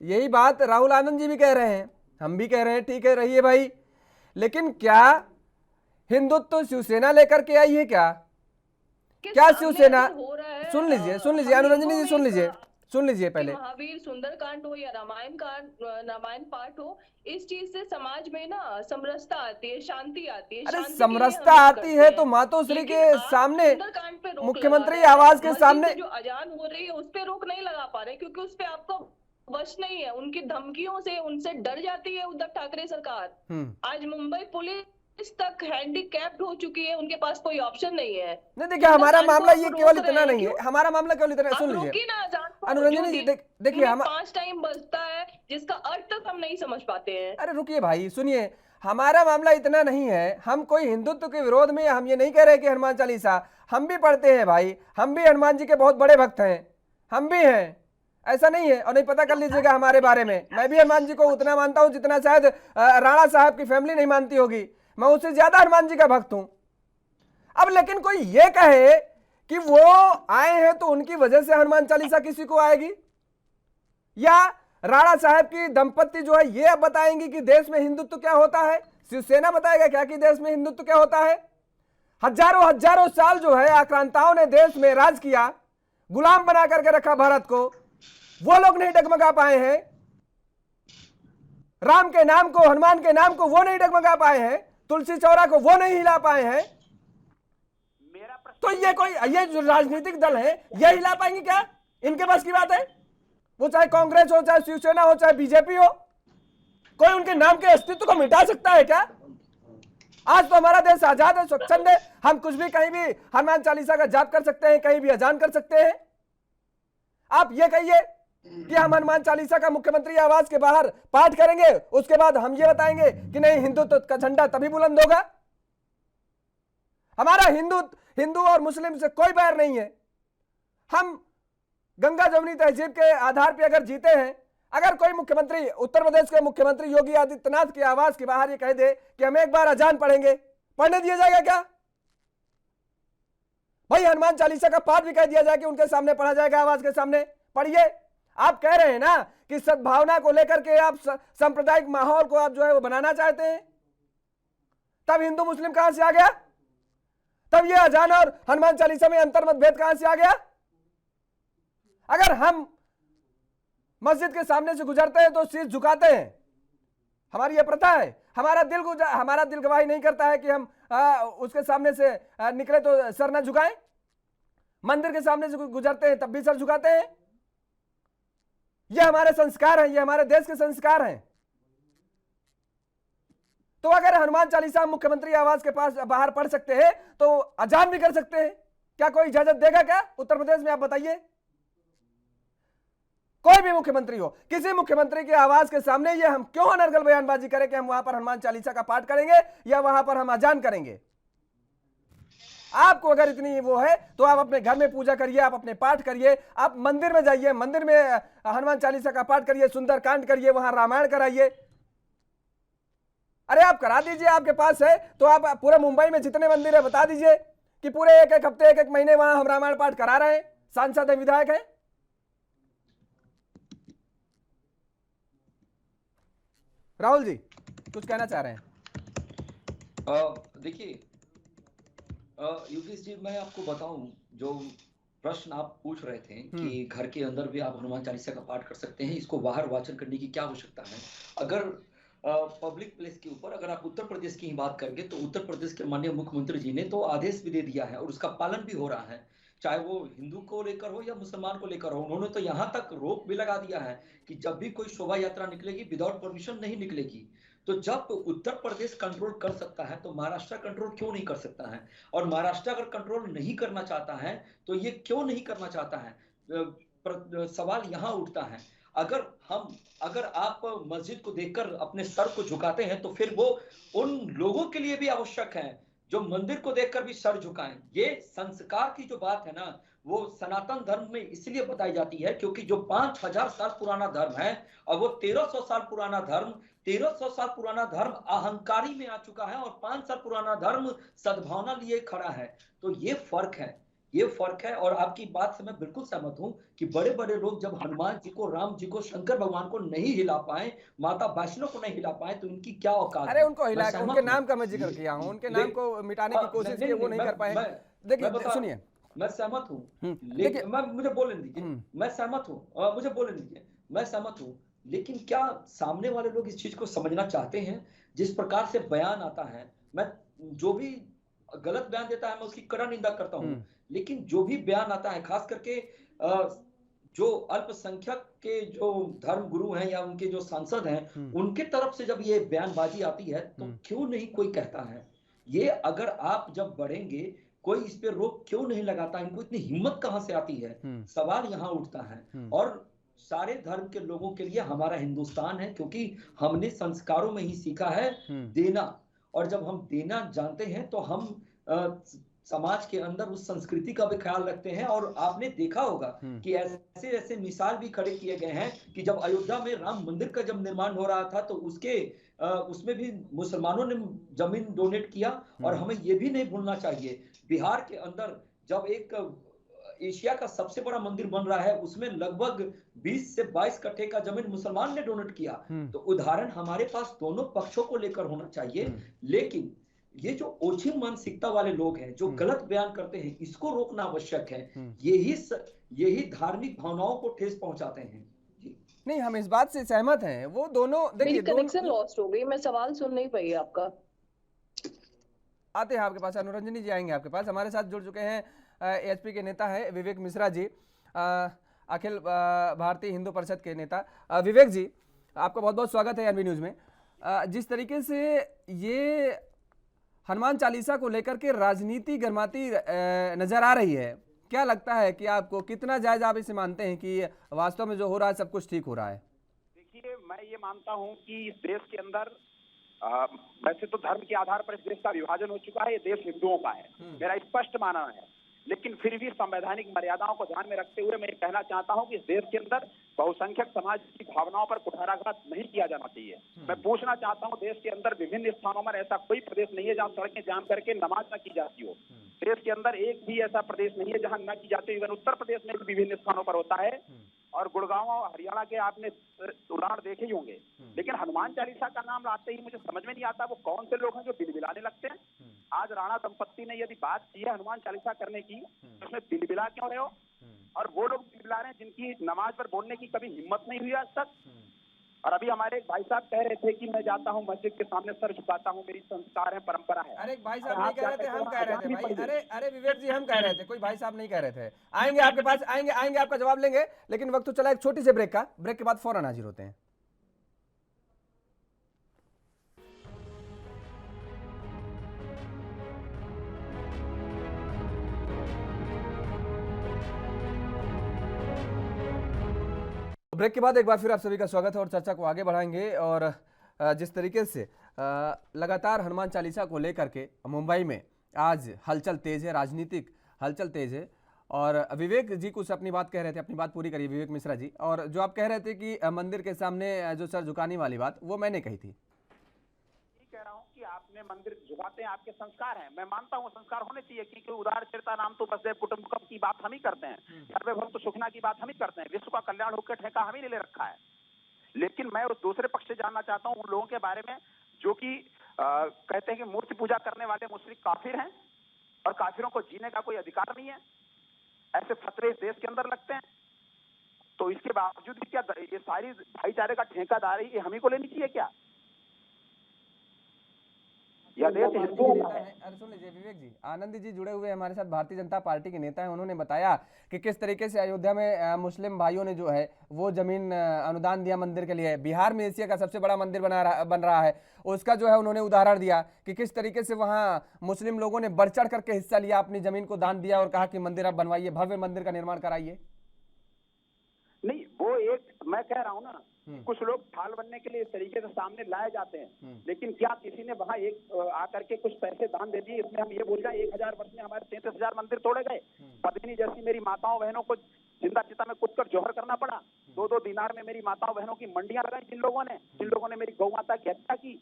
यही बात राहुल आनंद जी भी कह रहे हैं, हम भी कह रहे हैं, ठीक है रहिए भाई, लेकिन क्या हिंदुत्व शिवसेना लेकर के आई है? क्या शिवसेना, सुन लीजिए अनुरंजनी जी, सुन लीजिए पहले, महावीर सुंदरकांड हो या रामायण पाठ हो, इस चीज से समाज में ना समरसता आती है, शांति आती है। अरे समरसता आती है तो मातोश्री के सामने, मुख्यमंत्री आवास के सामने जो अजान हो रही है उस पे रोक नहीं लगा पा रहे, क्योंकि उस पे आपको वश नहीं है। उनकी धमकियों से, उनसे डर जाती है उद्धव ठाकरे सरकार। आज मुंबई पुलिस इस तक हैंडीकैप्ड हो चुकी है, उनके पास कोई ऑप्शन नहीं है। नहीं देखिए, हमारा मामला ये केवल इतना नहीं है, हमारा मामला केवल इतना, सुन लीजिए अनुरंजनी जी, देखिए हम 5 टाइम बजता है जिसका अर्थ तक हम नहीं समझ पाते हैं। अरे रुकिए भाई, सुनिए, हमारा मामला इतना नहीं है, हम कोई हिंदुत्व के विरोध में, हम ये नहीं कह रहे कि हनुमान चालीसा हम भी पढ़ते हैं भाई, हम भी हनुमान जी के बहुत बड़े भक्त हैं, हम भी हैं, ऐसा नहीं है। और नहीं, पता कर लीजिएगा हमारे बारे में, मैं भी हनुमान जी को उतना मानता हूं जितना शायद राणा साहब की फैमिली नहीं मानती होगी, मैं उससे ज्यादा हनुमान जी का भक्त हूं। अब लेकिन कोई ये कहे कि वो आए हैं तो उनकी वजह से हनुमान चालीसा किसी को आएगी, या राणा साहब की दंपत्ति जो है ये अब बताएंगी कि देश में हिंदुत्व क्या होता है? शिवसेना बताएगा क्या कि देश में हिंदुत्व क्या होता है? हजारों हजारों साल जो है आक्रांताओं ने देश में राज किया, गुलाम बना करके रखा भारत को, वो लोग नहीं डगमगा पाए हैं। राम के नाम को, हनुमान के नाम को वो नहीं डगमगा पाए हैं, तुलसी चौरा को वो नहीं हिला पाए हैं। तो ये जो राजनीतिक दल है ये हिला पाएंगे क्या? इनके पास की बात है? वो चाहे कांग्रेस हो, चाहे शिवसेना हो, चाहे बीजेपी हो, कोई उनके नाम के अस्तित्व को मिटा सकता है क्या? आज तो हमारा देश आजाद है, स्वच्छंद है, हम कुछ भी कहीं भी हनुमान चालीसा का जाप कर सकते हैं, कहीं भी अजान कर सकते हैं। आप ये कहिए कि हम हनुमान चालीसा का मुख्यमंत्री आवास के बाहर पाठ करेंगे, उसके बाद हम ये बताएंगे कि नहीं हिंदुत्व का झंडा तभी बुलंद होगा। हमारा हिंदू और मुस्लिम से कोई बैर नहीं है। हम गंगा जमुनी तहजीब के आधार पर अगर जीते हैं, अगर कोई मुख्यमंत्री, उत्तर प्रदेश के मुख्यमंत्री योगी आदित्यनाथ के आवास के बाहर ये कह दे कि हम एक बार अजान पढ़ेंगे, पढ़ने दिया जाएगा क्या? भाई हनुमान चालीसा का पाठ भी कह दिया जाए कि उनके सामने पढ़ा जाएगा, आवाज के सामने पढ़िए। आप कह रहे हैं ना कि सद्भावना को लेकर के आप सांप्रदायिक माहौल को आप जो है वो बनाना चाहते हैं, तब हिंदू मुस्लिम कहां से आ गया? तब ये अजान और हनुमान चालीसा में अंतर मतभेद कहां से आ गया? अगर हम मस्जिद के सामने से गुजरते हैं तो शीश झुकाते हैं, हमारी यह प्रथा है। हमारा दिल गवाही नहीं करता है कि हम उसके सामने से निकले तो सर ना झुकाएं। मंदिर के सामने से गुजरते हैं तब भी सर झुकाते हैं। ये हमारे संस्कार हैं, ये हमारे देश के संस्कार हैं। तो अगर हनुमान चालीसा मुख्यमंत्री आवास के पास बाहर पढ़ सकते हैं तो अजान भी कर सकते हैं, क्या कोई इजाजत देगा क्या उत्तर प्रदेश में? आप बताइए। कोई भी मुख्यमंत्री हो, किसी मुख्यमंत्री के आवास के सामने ये हम क्यों अनर्गल बयानबाजी करें कि हम वहां पर हनुमान चालीसा का पाठ करेंगे या वहां पर हम अजान करेंगे? आपको अगर इतनी वो है तो आप अपने घर में पूजा करिए, आप अपने पाठ करिए, आप मंदिर में जाइए, मंदिर में हनुमान चालीसा का पाठ करिए, सुंदरकांड करिए, वहां रामायण कराइए। अरे आप करा दीजिए, आपके पास है तो आप पूरे मुंबई में जितने मंदिर है बता दीजिए कि पूरे एक एक हफ्ते, एक एक महीने वहां हम रामायण पाठ करा रहे हैं, सांसद है, विधायक है। राहुल जी कुछ कहना चाह रहे हैं? देखिए योगेश जी, मैं आपको बताऊं, जो प्रश्न आप पूछ रहे थे कि घर के अंदर भी आप हनुमान चालीसा का पाठ कर सकते हैं, इसको बाहर वाचन करने की क्या आवश्यकता है? अगर पब्लिक प्लेस के ऊपर अगर आप उत्तर प्रदेश की ही बात करेंगे तो उत्तर प्रदेश के माननीय मुख्यमंत्री जी ने तो आदेश भी दे दिया है और उसका पालन भी हो रहा है, चाहे वो हिंदू को लेकर हो या मुसलमान को लेकर हो। उन्होंने तो यहाँ तक रोक भी लगा दिया है कि जब भी कोई शोभा यात्रा निकलेगी विदाउट परमिशन नहीं निकलेगी। तो जब उत्तर प्रदेश कंट्रोल कर सकता है तो महाराष्ट्र कंट्रोल क्यों नहीं कर सकता है? और महाराष्ट्र अगर कंट्रोल नहीं करना चाहता है तो ये क्यों नहीं करना चाहता है? सवाल यहाँ उठता है। अगर आप मस्जिद को देखकर अपने सर को झुकाते हैं तो फिर वो उन लोगों के लिए भी आवश्यक है जो मंदिर को देखकर भी सर झुकाएं। ये संस्कार की जो बात है ना, वो सनातन धर्म में इसलिए बताई जाती है क्योंकि जो 5000 साल पुराना धर्म है और वो 1300 साल पुराना धर्म अहंकारी में आ चुका है और 5 साल पुराना धर्म सद्भावना लिए खड़ा है। तो ये फर्क है। और आपकी बात से मैं बिल्कुल सहमत हूं कि बड़े बड़े लोग जब हनुमान जी को, राम जी को, शंकर भगवान को नहीं हिला पाए, माता वैष्णो को नहीं हिला पाए, तो इनकी क्या औकात? अरे उनको हिला, उनके नाम का मैं जिक्र किया हूं, उनके नाम को मिटाने की कोशिश की, वो नहीं कर पाए। देखिए सुनिए, मैं सहमत हूँ, लेकिन मुझे बोलने दीजिए, मैं सहमत हूँ, मुझे बोलने दीजिए, मैं सहमत हूँ, लेकिन क्या सामने वाले लोग इस चीज को समझना चाहते हैं? जिस प्रकार से बयान आता है, मैं जो भी गलत बयान देता है मैं उसकी कड़ा निंदा करता हूँ, लेकिन जो भी बयान आता है, खास करके जो अल्पसंख्यक के जो धर्म गुरु हैं या उनके जो सांसद हैं, उनके तरफ से जब ये बयानबाजी आती है तो क्यों नहीं कोई कहता है? ये अगर आप जब बढ़ेंगे, कोई इस पे रोक क्यों नहीं लगाता? इनको इतनी हिम्मत कहां से आती है? सवाल यहाँ उठता है। और सारे धर्म के लोगों के लिए हमारा हिंदुस्तान है, क्योंकि हमने संस्कारों में ही सीखा है देना, और जब हम देना जानते हैं तो हम समाज के अंदर उस संस्कृति का भी ख्याल रखते हैं। और आपने देखा होगा कि ऐसे ऐसे मिसाल भी खड़े किए गए हैं कि जब अयोध्या में राम मंदिर का जब निर्माण हो रहा था तो उसमें भी मुसलमानों ने जमीन डोनेट किया। और हमें ये भी नहीं भूलना चाहिए, बिहार के अंदर जब एक एशिया का सबसे बड़ा मंदिर बन रहा है, उसमें लगभग 20 से 22 कट्ठे का जमीन मुसलमान ने डोनेट किया। तो उदाहरण हमारे पास दोनों पक्षों को लेकर होना चाहिए। ये जो ओछी मानसिकता वाले लोग हैं जो गलत बयान करते हैं, इसको रोकना आवश्यक है। यही धार्मिक भावनाओं को ठेस पहुंचाते हैं। नहीं, हम इस बात से सहमत हैं। वो दोनों मेरी देखिए, कनेक्शन लॉस्ट हो गई, मैं सवाल सुन नहीं पाई आपका। आते हैं आपके पास, अनुरंजनी जी आएंगे आपके पास। हमारे साथ जुड़ चुके हैं एएचपी के नेता है विवेक मिश्रा जी, अखिल भारतीय हिंदू परिषद के नेता। विवेक जी, आपका बहुत बहुत स्वागत है एनबी न्यूज में। जिस तरीके से ये हनुमान चालीसा को लेकर के राजनीति गर्माती नजर आ रही है, क्या लगता है कि आपको, कितना जायज आप इसे मानते हैं कि वास्तव में जो हो रहा है सब कुछ ठीक हो रहा है? देखिए, मैं ये मानता हूं कि इस देश के अंदर वैसे तो धर्म के आधार पर इस देश का विभाजन हो चुका है, ये देश हिंदुओं का है, मेरा स्पष्ट मानना है। लेकिन फिर भी संवैधानिक मर्यादाओं को ध्यान में रखते हुए मैं कहना चाहता हूं कि इस देश के अंदर बहुसंख्यक समाज की भावनाओं पर कुठाराघात नहीं किया जाना चाहिए। मैं पूछना चाहता हूं, देश के अंदर विभिन्न स्थानों में ऐसा कोई प्रदेश नहीं है जहां सड़कें जाम करके नमाज न की जाती हो। देश के अंदर एक भी ऐसा प्रदेश नहीं है जहां न की जाती हो। इवन उत्तर प्रदेश में भी विभिन्न स्थानों पर होता है, और गुड़गांव और हरियाणा के आपने उदाहरण देखे ही होंगे। लेकिन हनुमान चालीसा का नाम लाते ही मुझे समझ में नहीं आता वो कौन से लोग हैं जो बिलबिलाने लगते हैं। आज राणा दंपत्ति ने यदि बात की है हनुमान चालीसा करने की, तो उसमें बिलबिला क्यों रहे हो? और वो लोग बिलबिला रहे हैं जिनकी नमाज पर बोलने की कभी हिम्मत नहीं हुई आज तक। और अभी हमारे एक भाई साहब कह रहे थे कि मैं जाता हूं मस्जिद के सामने सर झुकाता हूं, मेरी संस्कार है, परंपरा है। अरे भाई साहब नहीं कह रहे थे, हम कह रहे थे भाई। अरे विवेक जी, हम कह रहे थे, कोई भाई साहब नहीं कह रहे थे। आएंगे आपके पास, आएंगे आपका जवाब लेंगे, लेकिन वक्त तो चला एक छोटी सी ब्रेक का। ब्रेक के बाद फौरन हाजिर होते हैं। ब्रेक के बाद एक बार फिर आप सभी का स्वागत है और चर्चा को आगे बढ़ाएंगे। और जिस तरीके से लगातार हनुमान चालीसा को लेकर के मुंबई में आज हलचल तेज है, राजनीतिक हलचल तेज है। और विवेक जी कुछ अपनी बात कह रहे थे, अपनी बात पूरी करिए विवेक मिश्रा जी। और जो आप कह रहे थे कि मंदिर के सामने जो सर झुकाने वाली बात, वो मैंने कही थी। कह रहा हूं कि आपने मंदिर झुकाते हैं, आपके संस्कार हैं, मैं मानता हूं संस्कार होने चाहिए, क्योंकि उदार चरिता नाम तो वसुदेव कुटुंबकम की बात हम ही करते हैं, सर्वभौम सुखना की बात हम ही करते हैं, विश्व का कल्याण होकर ठेका हम ही ले रखा है। लेकिन मैं उस दूसरे पक्ष से जानना चाहता हूं उन लोगों के बारे में जो कि कहते हैं कि मूर्ति पूजा करने वाले मुश्रिक काफिर हैं और काफिरों को जीने का कोई अधिकार नहीं है। ऐसे फतवे इस देश के अंदर लगते हैं, तो इसके बावजूद भी क्या ये सारी भाईचारे का ठेकेदारी ये हम ही को लेनी चाहिए क्या? अरे सुन लीजिए विवेक जी, आनंद जी जुड़े हुए हैं हमारे साथ, भारतीय जनता पार्टी के नेता हैं। उन्होंने बताया कि किस तरीके से अयोध्या में मुस्लिम भाइयों ने जो है वो जमीन अनुदान दिया मंदिर के लिए। बिहार में एशिया का सबसे बड़ा मंदिर बन रहा है, उसका जो है उन्होंने उदाहरण दिया कि किस तरीके से वहाँ मुस्लिम लोगों ने बढ़ चढ़ करके हिस्सा लिया, अपनी जमीन को दान दिया और कहा कि मंदिर आप बनवाइए, भव्य मंदिर का निर्माण कराइए। नहीं, वो एक मैं कह रहा हूँ ना, कुछ लोग ढाल बनने के लिए इस तरीके से सामने लाए जाते हैं, लेकिन क्या किसी ने वहां एक आकर के कुछ पैसे दान दे दिए? इसमें हम ये बोल जाए 1000 वर्ष में हमारे 33,000 मंदिर तोड़े गए, पद्मिनी जैसी मेरी माताओं बहनों को जिंदा चिता में कूदकर जौहर करना पड़ा, 2-2 दिनार में मेरी माताओं बहनों की मंडियां लगाई जिन लोगों ने मेरी गौ माता की हत्या की,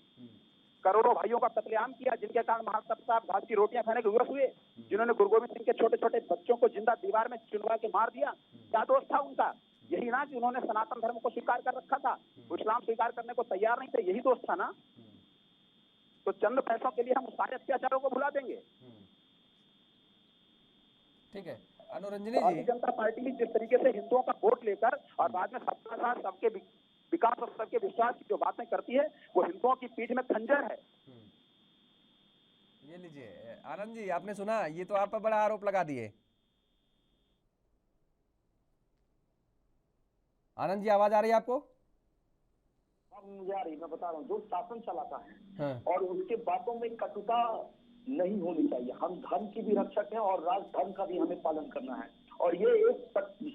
करोड़ों भाइयों का कत्लेआम किया, जिनके कारण महाराज साहब घास की रोटियां खाने के विवश हुए, जिन्होंने गुरु गोविंद सिंह के छोटे छोटे बच्चों को जिंदा दीवार में चुनवा के मार दिया। क्या दोष था उनका? यही ना कि उन्होंने सनातन धर्म को स्वीकार कर रखा था, इस्लाम स्वीकार करने को तैयार नहीं थे, यही दोष था ना। तो चंद पैसों के लिए हम सारे अत्याचारों को भुला देंगे? ठीक है, अनुरंजनी जी, भारतीय जनता पार्टी ने जिस तरीके से हिंदुओं का वोट लेकर और बाद में सबका साथ सबके विकास और सबके विश्वास की जो बातें करती है, वो हिंदुओं की पीठ में खंजर है। ये लीजिए आनंद जी, आपने सुना, ये तो आप पर बड़ा आरोप लगा दिए। आनंद जी, आवाज आ रही है आपको? मुझे आ रही, मैं बता रहा हूँ, जो शासन चलाता है हाँ। और उसके बातों में कटुता नहीं होनी चाहिए। हम धर्म की भी रक्षक हैं और राज धर्म का भी हमें पालन करना है। और ये एक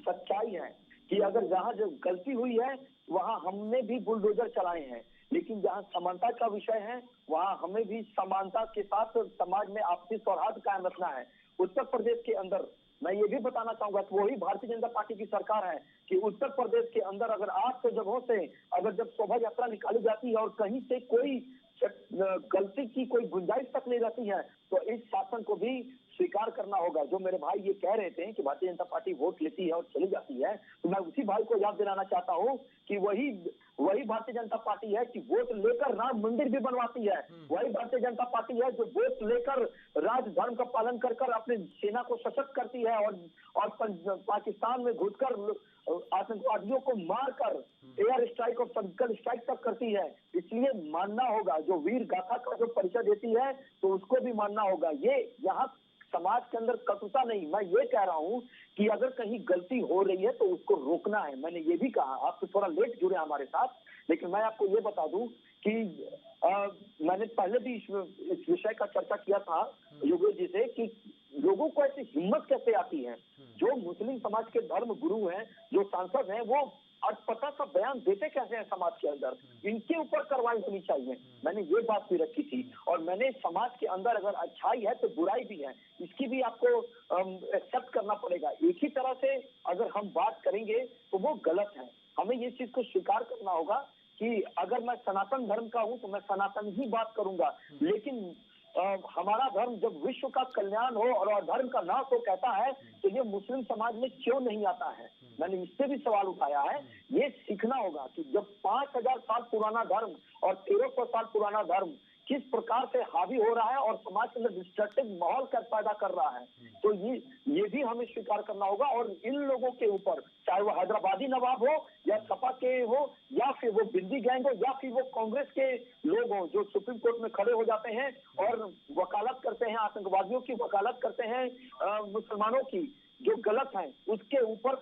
सच्चाई है कि अगर जहाँ जो गलती हुई है वहाँ हमने भी बुलडोजर चलाए हैं, लेकिन जहाँ समानता का विषय है वहाँ हमें भी समानता के साथ समाज में आपसी सौहार्द कायम रखना है। उत्तर प्रदेश के अंदर मैं ये भी बताना चाहूंगा कि वही भारतीय जनता पार्टी की सरकार है कि उत्तर प्रदेश के अंदर अगर 800 जगहों से अगर जब शोभा यात्रा निकाली जाती है और कहीं से कोई गलती की कोई गुंजाइश तक नहीं रहती है, तो इस शासन को भी स्वीकार करना होगा। जो मेरे भाई ये कह रहे थे कि भारतीय जनता पार्टी वोट लेती है और चली जाती है, तो मैं उसी भाई को याद दिलाना चाहता हूँ कि वही भारतीय जनता पार्टी है कि वोट लेकर राम मंदिर भी बनवाती है। वही भारतीय जनता पार्टी है जो वोट लेकर राजधर्म का पालन कर अपने सेना को सशक्त करती है और पाकिस्तान में घुसकर आतंकवादियों को मारकर एयर स्ट्राइक और सर्जिकल स्ट्राइक तक करती है। इसलिए मानना होगा, जो वीर गाथा का जो परिचय देती है तो उसको भी मानना होगा। ये यहाँ समाज के अंदर कटुता नहीं, मैं ये कह रहा हूँ कि अगर कहीं गलती हो रही है तो उसको रोकना है। मैंने ये भी कहा, आप तो थोड़ा लेट जुड़े हमारे साथ, लेकिन मैं आपको ये बता दूं कि मैंने पहले भी इस विषय का चर्चा किया था योगेश जी से कि लोगों को ऐसी हिम्मत कैसे आती है, जो मुस्लिम समाज के धर्म गुरु हैं, जो सांसद हैं, वो अटपटा सा बयान देते कैसे हैं समाज के अंदर। इनके ऊपर कार्रवाई होनी चाहिए। मैंने ये बात भी रखी थी और मैंने समाज के अंदर अगर अच्छाई है तो बुराई भी है, इसकी भी आपको एक्सेप्ट करना पड़ेगा। एक ही तरह से अगर हम बात करेंगे तो वो गलत है। हमें ये चीज को स्वीकार करना होगा कि अगर मैं सनातन धर्म का हूं तो मैं सनातन ही बात करूंगा, लेकिन हमारा धर्म जब विश्व का कल्याण हो और धर्म का नाश हो कहता है तो ये मुस्लिम समाज में क्यों नहीं आता है। मैंने इससे भी सवाल उठाया है। ये सीखना होगा कि जब 5000 साल पुराना धर्म और 1300 साल पुराना धर्म किस प्रकार से हावी हो रहा है और समाज के अंदर डिस्ट्रक्टिव माहौल पैदा कर रहा है, तो ये भी हमें स्वीकार करना होगा। और इन लोगों के ऊपर, चाहे वो हैदराबादी नवाब हो या सपा के हो या फिर वो बिंदी गैंग हो या फिर वो कांग्रेस के लोग हो, जो सुप्रीम कोर्ट में खड़े हो जाते हैं और वकालत करते हैं, आतंकवादियों की वकालत करते हैं, मुसलमानों की जो गलत है उसके ऊपर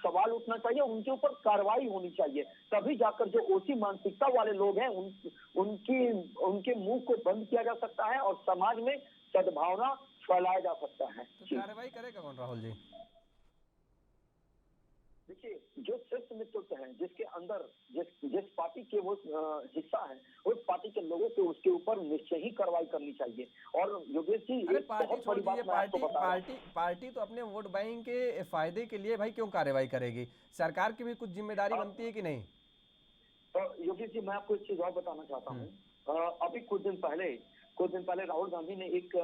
सवाल उठना चाहिए, उनके ऊपर कार्रवाई होनी चाहिए। तभी जाकर जो ओसी मानसिकता वाले लोग हैं उनके मुंह को बंद किया जा सकता है और समाज में सद्भावना फैलाया जा सकता है। तो कार्रवाई करेगा कौन राहुल जी? देखिए, जो शीर्ष नेतृत्व है, जिसके अंदर जिस पार्टी के वो हिस्सा है, उस पार्टी के लोगों को उसके ऊपर निश्चय ही कार्रवाई करनी चाहिए। और योगेश जी, एक बहुत बड़ी बात मैं आपको बता रहा हूं। पार्टी तो अपने वोट बैंक के फायदे के लिए भाई क्यों कार्रवाई करेगी? सरकार की भी कुछ जिम्मेदारी बनती है कि नहीं? तो योगेश जी, मैं आपको एक चीज और बताना चाहता हूँ। अभी कुछ दिन पहले राहुल गांधी ने एक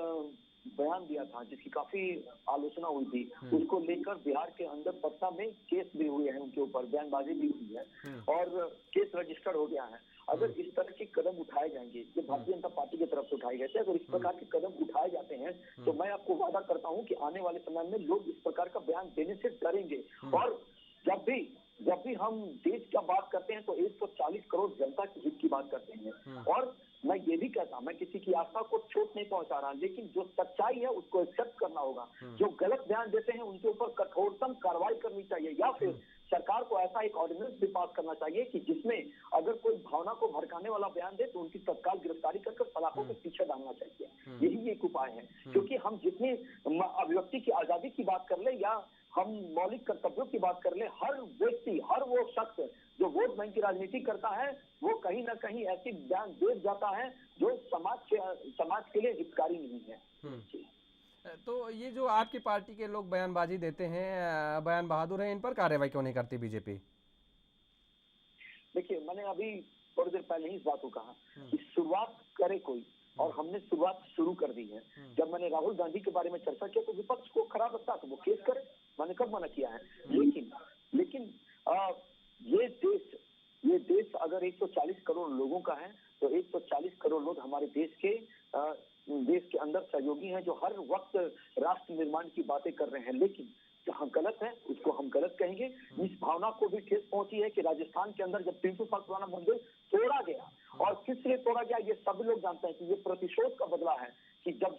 बयान दिया था जिसकी काफी आलोचना हुई थी। उसको लेकर बिहार के अंदर पटना में केस भी हुए हैं, उनके ऊपर बयानबाजी भी हुई है और केस रजिस्टर्ड हो गया है। अगर इस तरह के कदम उठाए जाएंगे, ये भारतीय जनता पार्टी की तरफ से उठाए गए थे, अगर इस प्रकार के कदम उठाए जाते हैं तो मैं आपको वादा करता हूँ कि आने वाले समय में लोग इस प्रकार का बयान देने से डरेंगे। और जब भी हम देश का बात करते हैं तो 140 करोड़ जनता के हित की बात करते हैं। और मैं ये भी कहता, मैं किसी की आस्था को चोट नहीं पहुंचा रहा, लेकिन जो सच्चाई है उसको एक्सेप्ट करना होगा। जो गलत बयान देते हैं उनके ऊपर कठोरतम कार्रवाई करनी चाहिए, या फिर सरकार को ऐसा एक ऑर्डिनेंस भी पास करना चाहिए कि जिसमें अगर कोई भावना को भड़काने वाला बयान दे तो उनकी तत्काल गिरफ्तारी करके सलाखों के पीछे डालना चाहिए। यही एक उपाय है, क्योंकि हम जितनी अभिव्यक्ति की आजादी की बात कर ले या हम मौलिक कर्तव्यों की बात कर ले, हर व्यक्ति, हर वो शख्स जो वोट बैंक की राजनीति करता है वो कहीं ना कहीं ऐसी बयान दे जाता है जो समाज के लिए हितकारी नहीं है। तो ये जो आपकी पार्टी के लोग बयानबाजी देते हैं, बयान बहादुर हैं, इन पर कार्रवाई क्यों नहीं करती बीजेपी? देखिए, मैंने अभी थोड़ी देर पहले ही इस बात को कहा कि शुरुआत करे कोई, और हमने शुरुआत शुरू कर दी है। जब मैंने राहुल गांधी के बारे में चर्चा किया तो विपक्ष को खराब लगता तो वो केस करे, मैंने कब मना किया है। लेकिन ये देश अगर 140 करोड़ लोगों का है तो 140 करोड़ लोग हमारे देश के अंदर सहयोगी हैं जो हर वक्त राष्ट्र निर्माण की बातें कर रहे हैं। लेकिन जहाँ गलत है उसको हम गलत कहेंगे। इस भावना को भी ठेस पहुंची है कि राजस्थान के अंदर जब 300 साल पुराना मंदिर तोड़ा गया, और किस लिए तोड़ा गया ये सब लोग जानते हैं कि ये प्रतिशोध का बदला है। कि जब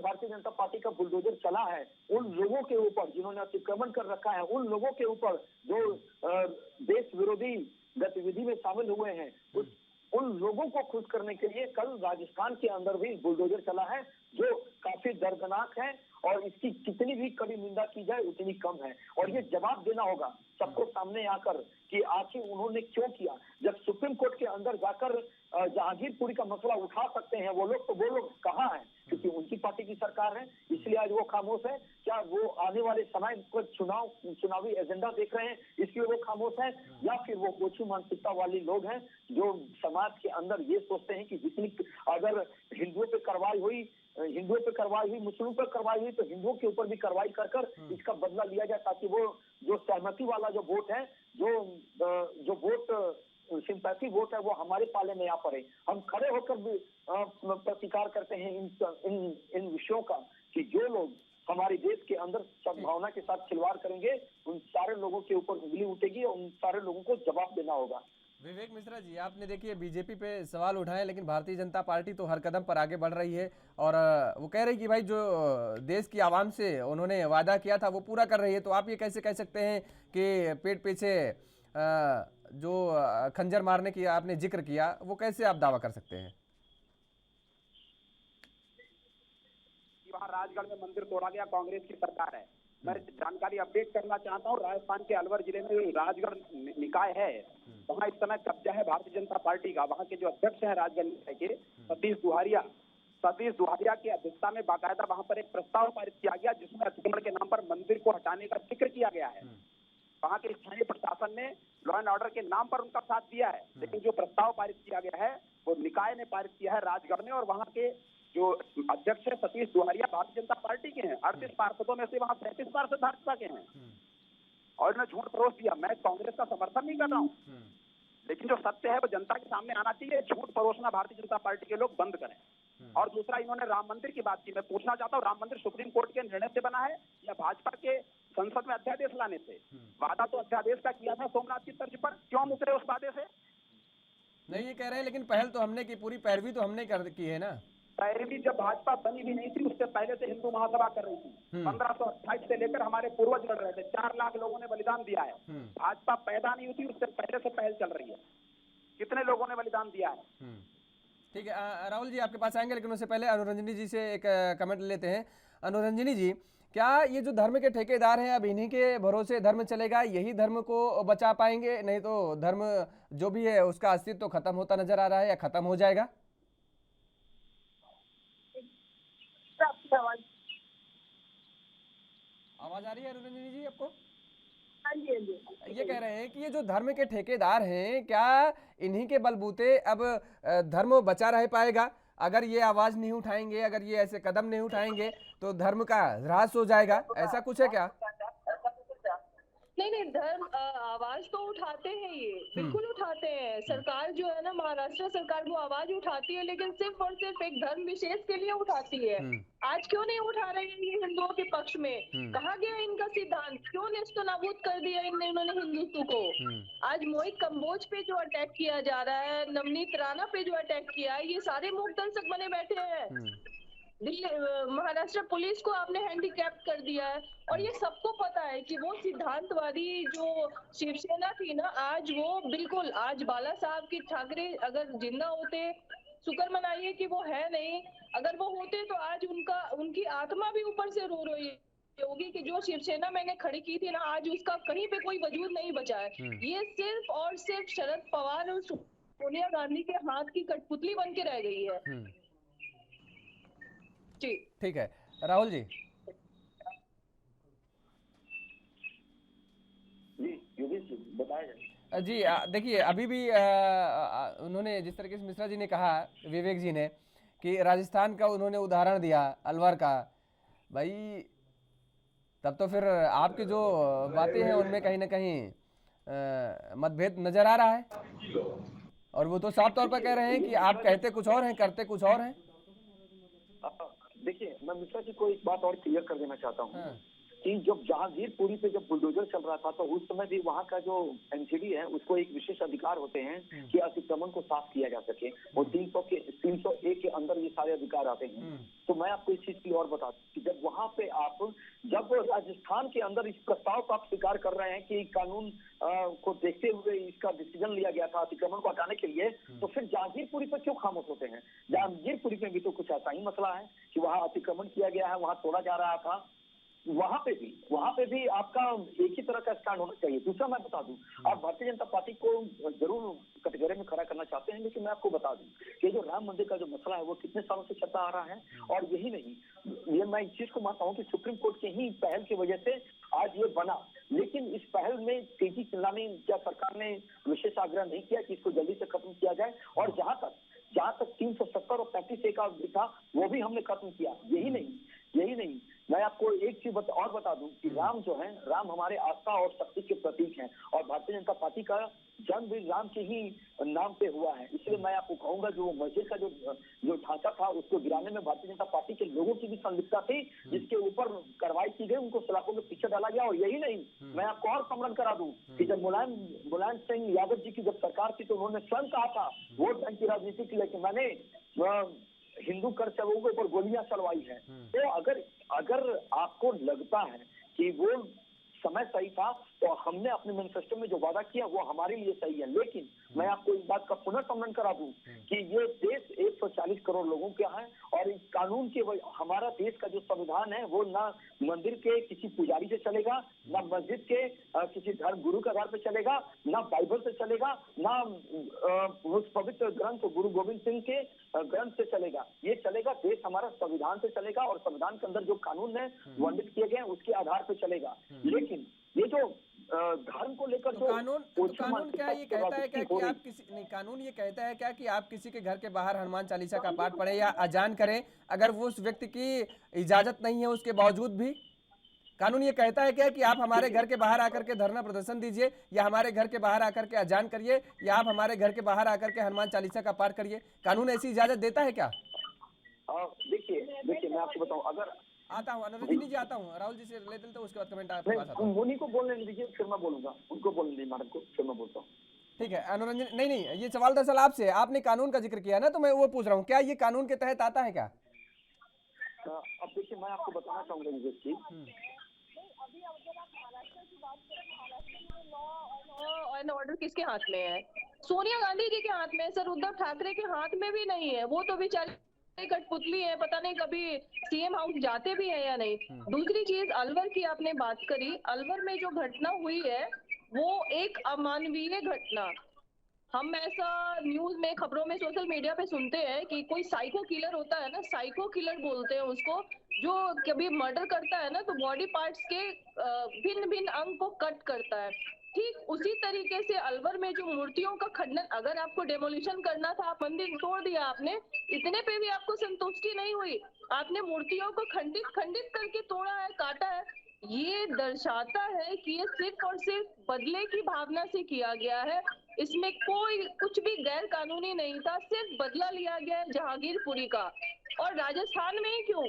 भारतीय जनता पार्टी का बुलडोजर चला है, उन लोगों के ऊपर जिन्होंने अतिक्रमण कर रखा है, उन लोगों के ऊपर जो देश विरोधी गतिविधि में शामिल हुए हैं, उन लोगों को खुश करने के लिए कल राजस्थान के अंदर भी बुलडोजर चला है, जो काफी दर्दनाक है। और इसकी कितनी भी कड़ी निंदा की जाए उतनी कम है। और ये जवाब देना होगा सबको सामने आकर कि आखिर उन्होंने क्यों किया। जब सुप्रीम कोर्ट के अंदर जाकर जहांगीरपुरी का मसला उठा सकते हैं वो लोग, तो वो लोग कहाँ हैं? क्योंकि उनकी पार्टी की सरकार है, इसलिए आज वो खामोश है। क्या वो आने वाले समय को चुनावी एजेंडा देख रहे हैं इसलिए वो खामोश है, या फिर वो ओछी मानसिकता वाले लोग हैं जो समाज के अंदर ये सोचते हैं कि जितनी अगर हिंदुओं पे कार्रवाई हुई हिंदुओं पे कार्रवाई हुई, मुस्लिमों पर कार्रवाई हुई, तो हिंदुओं के ऊपर भी कार्रवाई कर कर इसका बदला लिया जाए, ताकि वो जो सहमति वाला जो वोट है, जो वोट सिंपैथी वोट है, वो हमारे पाले में आ पड़े। हम खड़े होकर भी प्रतिकार करते हैं इन विषयों का, कि जो लोग हमारे देश के अंदर सद्भावना के साथ खिलवाड़ करेंगे, उन सारे लोगों के ऊपर उंगली उठेगी और उन सारे लोगों को जवाब देना होगा। विवेक मिश्रा जी, आपने देखिए बीजेपी पे सवाल उठाए, लेकिन भारतीय जनता पार्टी तो हर कदम पर आगे बढ़ रही है और वो कह रही कि भाई जो देश की आवाम से उन्होंने वादा किया था वो पूरा कर रही है। तो आप ये कैसे कह सकते हैं कि पेट पीछे जो खंजर मारने की आपने जिक्र किया, वो कैसे आप दावा कर सकते हैं? वहाँ राजगढ़ में मंदिर तोड़ा गया, कांग्रेस की सरकार है। मैं जानकारी अपडेट करना चाहता हूँ, राजस्थान के अलवर जिले में राजगढ़ निकाय है, वहाँ इस समय कब्जा है भारतीय जनता पार्टी का। वहाँ के जो अध्यक्ष हैं राजगढ़ निकाय के, सतीश दुहारिया की अध्यक्षता में बाकायदा वहाँ पर एक प्रस्ताव पारित किया गया, जिसमें अतिक्रमण के नाम पर मंदिर को हटाने का जिक्र किया गया है। वहाँ के स्थानीय प्रशासन ने लॉ एंड ऑर्डर के नाम पर उनका साथ दिया है, लेकिन जो प्रस्ताव पारित किया गया है वो निकाय ने पारित किया है राजगढ़ ने, और वहाँ के जो अध्यक्ष है सतीश दुहारिया भारतीय जनता पार्टी के हैं। 38 पार्षदों में से वहाँ 37 पार्षद भाजपा के हैं, और इन्होंने झूठ परोस दिया। मैं कांग्रेस का समर्थन नहीं कर रहा हूँ, लेकिन जो सत्य है वो जनता के सामने आना चाहिए। झूठ परोसना भारतीय जनता पार्टी के लोग बंद करें। और दूसरा, इन्होंने राम मंदिर की बात की। मैं पूछना चाहता हूँ, राम मंदिर सुप्रीम कोर्ट के निर्णय से बना है या भाजपा के संसद में अध्यादेश लाने से? वादा तो अध्यादेश का किया था सोमनाथ की तर्ज पर, क्यों मुकरे उस वादे से? नहीं, ये कह रहे हैं लेकिन पहल तो हमने की, पूरी पैरवी तो हमने की है ना। पैरवी जब भाजपा बनी भी नहीं थी, उससे पहले से हिंदू महासभा कर रही थी। 1528 से लेकर हमारे पूर्वज लड़ रहे थे, 4 लाख लोगों ने बलिदान दिया है। भाजपा पैदा नहीं हुई, उससे पहले से पहल चल रही है। कितने लोगों ने बलिदान दिया है? ठीक है, राहुल जी आपके पास आएंगे, लेकिन उससे पहले अनुरंजनी जी से एक कमेंट लेते हैं। अनुरंजनी जी, क्या ये जो धर्म के ठेकेदार हैं अब इन्हीं के भरोसे धर्म चलेगा? यही धर्म को बचा पाएंगे? नहीं तो धर्म जो भी है उसका अस्तित्व तो खत्म होता नजर आ रहा है या खत्म हो जाएगा? आवाज आ रही है अनुरंजनी जी आपको? हाँ जी, हाँ जी। ये कह रहे हैं कि ये जो धर्म के ठेकेदार हैं, क्या इन्हीं के बलबूते अब धर्म बचा रह पाएगा? अगर ये आवाज नहीं उठाएंगे, अगर ये ऐसे कदम नहीं उठाएंगे तो धर्म का ह्रास हो जाएगा, ऐसा कुछ है क्या? नहीं, धर्म आवाज तो उठाते हैं, ये बिल्कुल उठाते हैं। सरकार जो है ना, महाराष्ट्र सरकार, वो आवाज उठाती है, लेकिन सिर्फ और सिर्फ एक धर्म विशेष के लिए उठाती है। आज क्यों नहीं उठा रहे हैं ये हिंदुओं के पक्ष में? कहाँ गया इनका सिद्धांत? क्यों नेस्तनाबूद कर दिया इन्होंने हिंदुत्व को? आज मोहित कंबोज पे जो अटैक किया जा रहा है, नवनीत राणा पे जो अटैक किया है, ये सारे मूक दर्शक बने बैठे हैं। महाराष्ट्र पुलिस को आपने हैंडीकैप कर दिया है, और ये सबको पता है कि वो सिद्धांतवादी जो शिवसेना थी ना, आज वो बिल्कुल, आज बाला साहब की ठाकरे अगर जिंदा होते, शुक्र मनाइए कि वो है नहीं, अगर वो होते तो आज उनकी आत्मा भी ऊपर से रो रही होगी कि जो शिवसेना मैंने खड़ी की थी ना, आज उसका कहीं पे कोई वजूद नहीं बचा है। ये सिर्फ और सिर्फ शरद पवार और सोनिया गांधी के हाथ की कठपुतली बन के रह गई है। ठीक है, राहुल जी। जी देखिए, अभी भी उन्होंने जिस तरीके से मिश्रा जी ने कहा, विवेक जी ने, कि राजस्थान का उन्होंने उदाहरण दिया, अलवर का, भाई तब तो फिर आपकी जो बातें हैं उनमें कहीं ना कहीं मतभेद नजर आ रहा है, और वो तो साफ तौर पर कह रहे हैं कि आप कहते कुछ और हैं, करते कुछ और हैं। देखिए, मैं मिश्रा जी को एक बात और क्लियर कर देना चाहता हूँ कि जब जहांगीरपुरी पे जब बुलडोजर चल रहा था, तो उस समय भी वहाँ का जो एनसीडी है उसको एक विशेष अधिकार होते हैं कि अतिक्रमण को साफ किया जा सके, और 301 के अंदर ये सारे अधिकार आते हैं। तो मैं आपको इस चीज की और बता दूं कि जब वहाँ पे जब राजस्थान के अंदर इस प्रस्ताव को आप स्वीकार कर रहे हैं कि कानून को देखते हुए इसका डिसीजन लिया गया था अतिक्रमण को हटाने के लिए, तो फिर जहांगीरपुरी पर क्यों खामोश होते हैं? जहांगीरपुरी में भी तो कुछ ऐसा ही मसला है कि वहाँ अतिक्रमण किया गया है, वहाँ तोड़ा जा रहा था। वहां पे भी आपका एक ही तरह का स्टैंड होना चाहिए। दूसरा मैं बता दूं, आप भारतीय जनता पार्टी को जरूर कटघरे में खड़ा करना चाहते हैं, लेकिन मैं आपको बता दूं कि जो राम मंदिर का जो मसला है वो कितने सालों से चलता आ रहा है, और यही नहीं, ये मैं इस चीज को मानता हूँ कि सुप्रीम कोर्ट के ही पहल की वजह से आज ये बना, लेकिन इस पहल में तेजी चिल्लाने क्या सरकार ने विशेष आग्रह नहीं किया कि इसको जल्दी से खत्म किया जाए। और जहां तक 370 और नोटिस एक था वो भी हमने खत्म किया। यही नहीं, मैं आपको एक चीज और बता दूं कि राम जो है, राम हमारे आस्था और शक्ति के प्रतीक हैं और भारतीय जनता पार्टी का जन्म भी राम के ही नाम पे हुआ है। इसलिए मैं आपको कहूंगा जो मस्जिद का जो ढांचा था उसको गिराने में भारतीय जनता पार्टी के लोगों की भी संलिप्तता थी, जिसके ऊपर कार्रवाई की गई, उनको सलाखों के पीछे डाला गया। और यही नहीं, मैं आपको और स्मरण करा दूं कि जब मुलायम सिंह यादव जी की जब सरकार थी तो उन्होंने स्वयं कहा था वोट बैंक की राजनीति के लिए कि मैंने हिंदू कर सेवकों के ऊपर गोलियां चलवाई है। तो अगर आपको लगता है कि वो समय सही था तो हमने अपने मैनिफेस्टो में जो वादा किया वो हमारे लिए सही है। लेकिन मैं आपको इस बात का पुनः स्मरण करा दूं कि ये देश 140 करोड़ लोगों का है और इस कानून के हमारा देश का जो संविधान है वो ना मंदिर के किसी पुजारी से चलेगा, ना मस्जिद के किसी धर्म गुरु के आधार पर चलेगा, ना बाइबल से चलेगा, ना उस पवित्र ग्रंथ गुरु गोविंद सिंह के ग्रंथ से चलेगा। ये चलेगा, देश हमारा संविधान से चलेगा और संविधान के अंदर जो कानून है वर्णित किए गए उसके आधार पर चलेगा। लेकिन ये जो धर्म को लेकर तो कानून क्या ये कहता है क्या कि आप किसी नहीं, कानून ये कहता है क्या कि आप किसी के घर के बाहर हनुमान चालीसा का पाठ पढ़े या अजान करें अगर वो उस व्यक्ति की इजाजत नहीं है उसके बावजूद भी? कानून ये कहता है क्या कि आप हमारे घर के बाहर आकर के धरना प्रदर्शन दीजिए या हमारे घर के बाहर आकर के अजान करिए या आप हमारे घर के बाहर आकर के हनुमान चालीसा का पाठ करिए? कानून ऐसी इजाजत देता है क्या? देखिए मैं आपको बताऊं, अगर आता हूँ अनुरंजनी जी, आता हूँ राहुल जी से लेते हैं तो उसके बाद कमेंट आपके पास आता हूँ। मुनि को बोलने दीजिए फिर मैं बोलूंगा, उनको बोलने दीजिए मैडम को, फिर मैं बोलता हूँ। ठीक है अनुरंजन, नहीं ये सवाल दरअसल आपसे, आपने कानून का जिक्र किया ना तो मैं वो पूछ रहा हूँ क्या ये कानून के तहत आता है क्या? अब देखिए मैं आपको बताना चाहूंगा विवेक जी, अभी अगर आप महाराष्ट्र की बात करें, महाराष्ट्र में लॉ एंड ऑर्डर किसके हाथ में है? सोनिया गांधी जी के हाथ में है सर, उद्धव ठाकरे के हाथ में भी नहीं है। वो तो बेचारे कठपुतली है, पता नहीं कभी सीएम हाउस जाते भी है या नहीं। दूसरी चीज, अलवर की आपने बात करी, अलवर में जो घटना हुई है वो एक अमानवीय घटना, हम ऐसा न्यूज में, खबरों में, सोशल मीडिया पे सुनते हैं कि कोई साइको किलर होता है ना, साइको किलर बोलते हैं उसको, जो कभी मर्डर करता है ना तो बॉडी पार्ट्स के भिन्न भिन्न अंग को कट करता है। ठीक उसी तरीके से अलवर में जो मूर्तियों का खंडन, अगर आपको डेमोलिशन करना था, आप मंदिर तोड़ दिया आपने, इतने पे भी आपको संतुष्टि नहीं हुई, आपने मूर्तियों को खंडित करके तोड़ा है, काटा है। ये दर्शाता है कि ये सिर्फ और सिर्फ बदले की भावना से किया गया है, इसमें कोई कुछ भी गैर कानूनी नहीं था, सिर्फ बदला लिया गया है जहांगीरपुरी का। और राजस्थान में ही क्यों,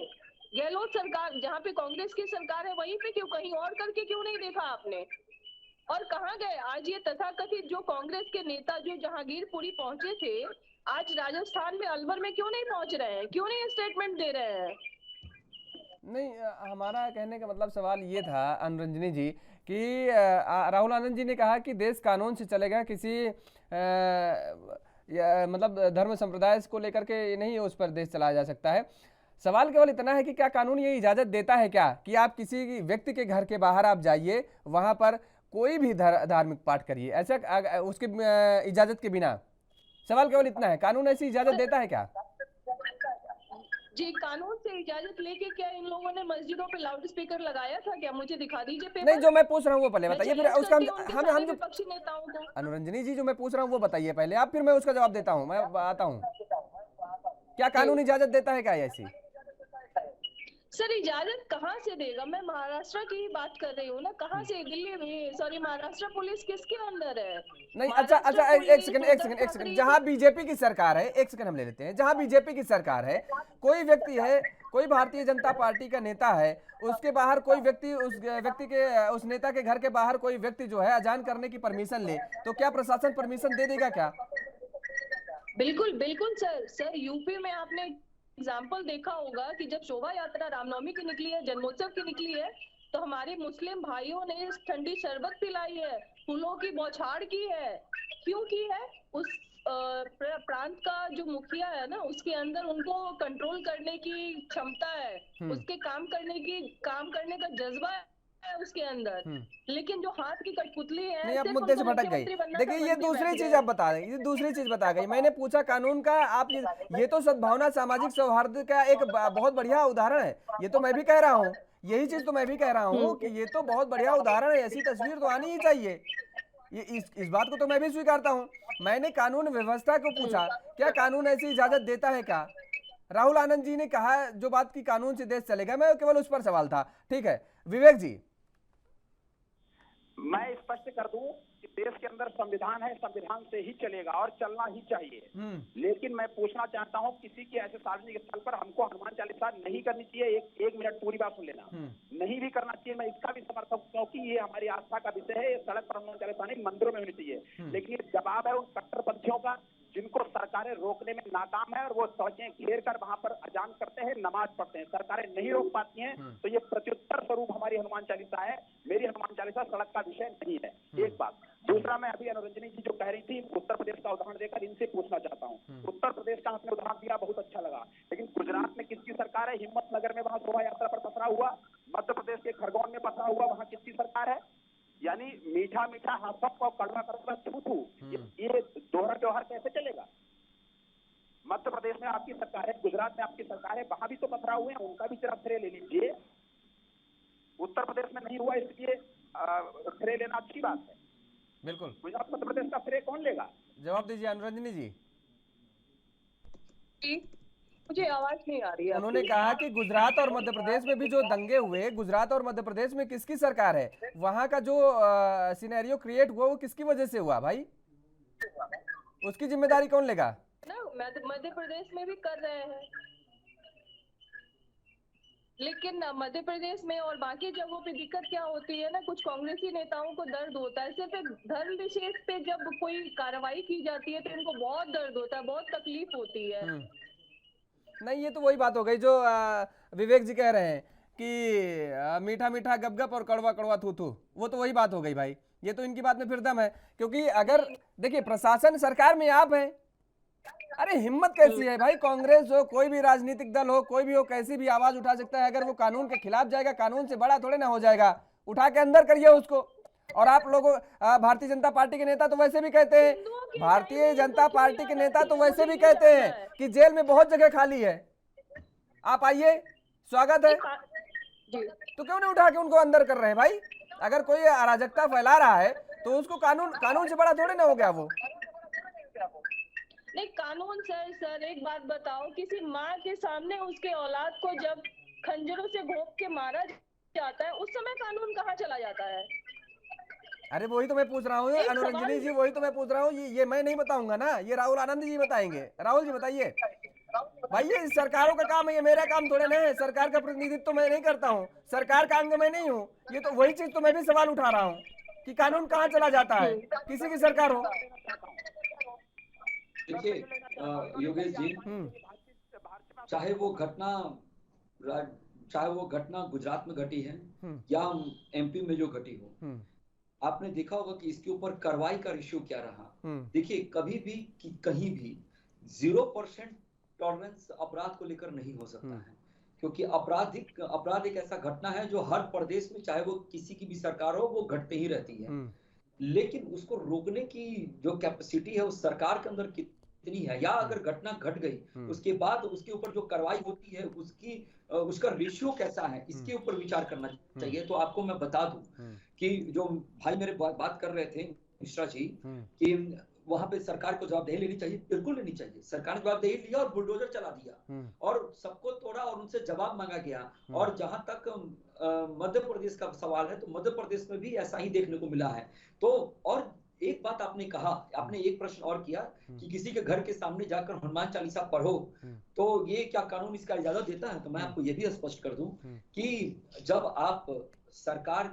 गहलोत सरकार जहाँ पे कांग्रेस की सरकार है वहीं पे क्यों, कहीं और करके क्यों नहीं देखा आपने? और कहाँ गए आज ये तथाकथित जो कांग्रेस के नेता जो जहांगीरपुरी पहुंचे थे, आज राजस्थान में अलवर में क्यों नहीं पहुंच रहे हैं, क्यों नहीं स्टेटमेंट दे रहे हैं? नहीं, हमारा कहने का मतलब सवाल ये था अनुरंजनी जी कि राहुल आनंद जी ने कहा कि देश कानून से चलेगा, किसी मतलब धर्म संप्रदाय को लेकर के नहीं उस पर देश चलाया जा सकता है। सवाल केवल इतना है कि क्या कानून ये इजाज़त देता है क्या कि आप किसी व्यक्ति के घर के बाहर आप जाइए, वहाँ पर कोई भी धार्मिक पाठ करिए, ऐसा उसके इजाज़त के बिना? सवाल केवल इतना है, कानून ऐसी इजाज़त देता है क्या? जी, कानून से इजाजत लेके क्या इन लोगों ने मस्जिदों पे लाउड स्पीकर लगाया था क्या? मुझे दिखा दीजिए पेपर। नहीं, जो मैं पूछ रहा हूँ वो पहले बताइए, फिर उसका हम जो विपक्षी नेताओं को, अनुरंजनी जी जो मैं पूछ रहा हूँ वो बताइए पहले आप, फिर मैं उसका जवाब देता हूँ। मैं आता हूँ, क्या कानून इजाजत देता है क्या ऐसी? सर इजाजत कहाँ से देगा? मैं महाराष्ट्र की ही बात कर रही हूँ ना, कहाँ से? दिल्ली में, सॉरी, महाराष्ट्र पुलिस किसके अंदर है? नहीं, अच्छा एक सेकंड, जहाँ बीजेपी की सरकार है, एक सेकंड हम ले लेते हैं, जहाँ बीजेपी की सरकार है, कोई व्यक्ति है, कोई भारतीय जनता पार्टी का नेता है, उसके बाहर कोई व्यक्ति, उस व्यक्ति के, उस नेता के घर के बाहर कोई व्यक्ति जो है अजान करने की परमिशन ले, तो क्या प्रशासन परमिशन दे देगा क्या? बिल्कुल बिल्कुल सर यूपी में आपने एग्जाम्पल देखा होगा कि जब शोभा यात्रा रामनवमी की निकली है, जन्मोत्सव की निकली है, तो हमारे मुस्लिम भाइयों ने ठंडी शरबत पिलाई है, फूलों की बौछार की है। क्यों की है? उस प्रांत का जो मुखिया है ना, उसके अंदर उनको कंट्रोल करने की क्षमता है, उसके काम करने का जज्बा है उसके अंदर। लेकिन जो हाथ की कठपुतली है, नहीं, आप मुद्दे से भटक गई। देखिए ये दूसरी चीज आप बता रहे, ये दूसरी चीज बता गई। मैंने पूछा कानून का, आप ये तो सद्भावना, सामाजिक सौहार्द का एक बहुत बढ़िया उदाहरण है। ये तो मैं भी कह रहा हूँ, यही चीज तो मैं भी कह रहा हूँ कि ये तो बहुत बढ़िया उदाहरण है, ऐसी तस्वीर तो आनी ही चाहिए। ये इस बात को तो मैं भी स्वीकारता हूँ। मैंने कानून व्यवस्था को पूछा, क्या कानून ऐसी इजाजत देता है क्या? राहुल आनंद जी ने कहा जो बात की कानून से देश चलेगा, मैं केवल उस पर सवाल था। ठीक है विवेक जी। मैं स्पष्ट कर दूं कि देश के अंदर संविधान है, संविधान से ही चलेगा और चलना ही चाहिए। लेकिन मैं पूछना चाहता हूं, किसी के ऐसे सार्वजनिक स्थल पर हमको हनुमान चालीसा नहीं करनी चाहिए। एक मिनट पूरी बात सुन लेना। नहीं भी करना चाहिए, मैं इसका भी समर्थक हूं, क्योंकि ये हमारी आस्था का विषय है। सड़क पर हनुमान चालीसा नहीं, मंदिरों में होनी चाहिए। लेकिन ये जवाब है उन कट्टरपंथियों का जिनको सरकारें रोकने में नाकाम है और वो सड़कें घेर कर वहां पर अजान करते हैं, नमाज पढ़ते हैं। सरकारें नहीं रोक पाती हैं, तो ये प्रत्युत्तर स्वरूप हमारी हनुमान चालीसा है। मेरी हनुमान चालीसा सड़क का विषय नहीं है। एक बात। दूसरा, मैं अभी अनुरंजनी जी जो कह रही थी उत्तर प्रदेश का उदाहरण देकर इनसे पूछना चाहता हूँ। उत्तर प्रदेश का आपने उदाहरण दिया, बहुत अच्छा लगा। लेकिन गुजरात में किसकी सरकार है? हिम्मतनगर में वहां शोभा यात्रा पर पथराव हुआ। मध्य प्रदेश के खरगोन में पथराव हुआ, वहां किसकी सरकार है? यानी मीठा मीठा हाथक और कड़वा कड़वा थू ये दोहरा व्यवहार कैसे चलेगा? मध्य प्रदेश में आपकी सरकार है, गुजरात में आपकी सरकार है, वहां भी तो पथराव हुए हैं, उनका भी जरा श्रेय ले लीजिए। उत्तर प्रदेश में नहीं हुआ इसलिए श्रेय लेना अच्छी बात है। बिल्कुल। गुजरात मध्य प्रदेश का श्रेय कौन लेगा? जवाब दीजिए अनुरंजनी जी। मुझे आवाज नहीं आ रही है। उन्होंने कहा कि गुजरात और मध्य प्रदेश में भी जो दंगे हुए, गुजरात और मध्य प्रदेश में किसकी सरकार है? वहां का जो सिनेरियो क्रिएट हुआ वो किसकी वजह से हुआ भाई? उसकी जिम्मेदारी कौन लेगा? ना मध्य प्रदेश में भी कर रहे हैं, लेकिन मध्य प्रदेश में और बाकी जगहों पे दिक्कत क्या होती है ना, कुछ कांग्रेसी नेताओं को दर्द होता है। सिर्फ एक धर्म विशेष पे जब कोई कार्रवाई की जाती है तो इनको बहुत दर्द होता है, बहुत तकलीफ होती है। नहीं, ये तो वही बात हो गई जो विवेक जी कह रहे हैं कि मीठा मीठा गपगप और कड़वा कड़वा थू थू, वो तो वही बात हो गई भाई। ये तो इनकी बात में फिर दम है, क्योंकि अगर देखिए प्रशासन सरकार में आप हैं, अरे हिम्मत कैसी है भाई? कांग्रेस हो, कोई भी राजनीतिक दल हो, कोई भी हो, कैसी भी आवाज उठा सकता है। अगर वो कानून के खिलाफ जाएगा, कानून से बड़ा थोड़े ना हो जाएगा, उठा के अंदर करिए उसको। और आप लोगों भारतीय जनता पार्टी के नेता तो वैसे भी कहते हैं, भारतीय जनता पार्टी के नेता तो वैसे भी कहते हैं कि जेल में बहुत जगह खाली है, आप आइए, स्वागत है। तो क्यों नहीं उठा के उनको अंदर कर रहे हैं भाई? अगर कोई अराजकता फैला रहा है तो उसको कानून से बड़ा थोड़े ना हो गया वो। नहीं, कानून सर एक बात बताओ, किसी माँ के सामने उसके औलाद को जब खंजरों से घोंप के मारा जाता है, उस समय कानून कहाँ चला जाता है? अरे वही तो मैं पूछ रहा हूँ अनुरंजनी जी, वही तो मैं पूछ रहा हूँ। ये मैं नहीं बताऊंगा ना, ये राहुल आनंद जी बताएंगे। राहुल जी बताइए भाई, ये सरकारों का काम है, ये मेरा काम थोड़े ना है। सरकार का प्रतिनिधित्व तो मैं नहीं करता हूँ, सरकार का अंग मैं नहीं हूँ। ये तो वही चीज तो मैं भी सवाल उठा रहा हूँ कि कानून कहाँ चला जाता है, किसी की सरकार हो। देखिए योगेश जी, चाहे वो घटना गुजरात में घटी है या एमपी में जो घटी हो, आपने देखा होगा कि इसके ऊपर कार्रवाई का रेशियो क्या रहा। देखिए कभी भी कहीं भी 0% टॉलरेंस अपराध को लेकर नहीं हो सकता है, क्योंकि अपराध एक ऐसा घटना है जो हर प्रदेश में, चाहे वो किसी की भी सरकार हो, वो घटते ही रहती है। लेकिन उसको रोकने की जो कैपेसिटी है उस सरकार के अंदर कितनी है, या अगर घटना घट गई उसके बाद उसके ऊपर जो कार्रवाई होती है उसका रेशियो कैसा है, इसके ऊपर विचार करना चाहिए। तो आपको मैं बता दूं कि जो भाई मेरे बात कर रहे थे मिश्रा जी, कि वहां पे सरकार को जवाबदेही लेनी चाहिए, बिल्कुल लेनी चाहिए। सरकार ने जवाबदेही लिया और बुलडोजर चला दिया और सबको तोड़ा और उनसे जवाब मांगा गया। और जहां तक मध्य प्रदेश का सवाल है, तो मध्य प्रदेश में भी ऐसा ही देखने को मिला है। तो और एक बात आपने कहा, आपने एक प्रश्न और किया कि किसी के घर के सामने जाकर हनुमान चालीसा पढ़ो, तो ये क्या कानून इसका इजाजत देता है? तो मैं आपको ये भी स्पष्ट कर दूं कि जब आप सरकार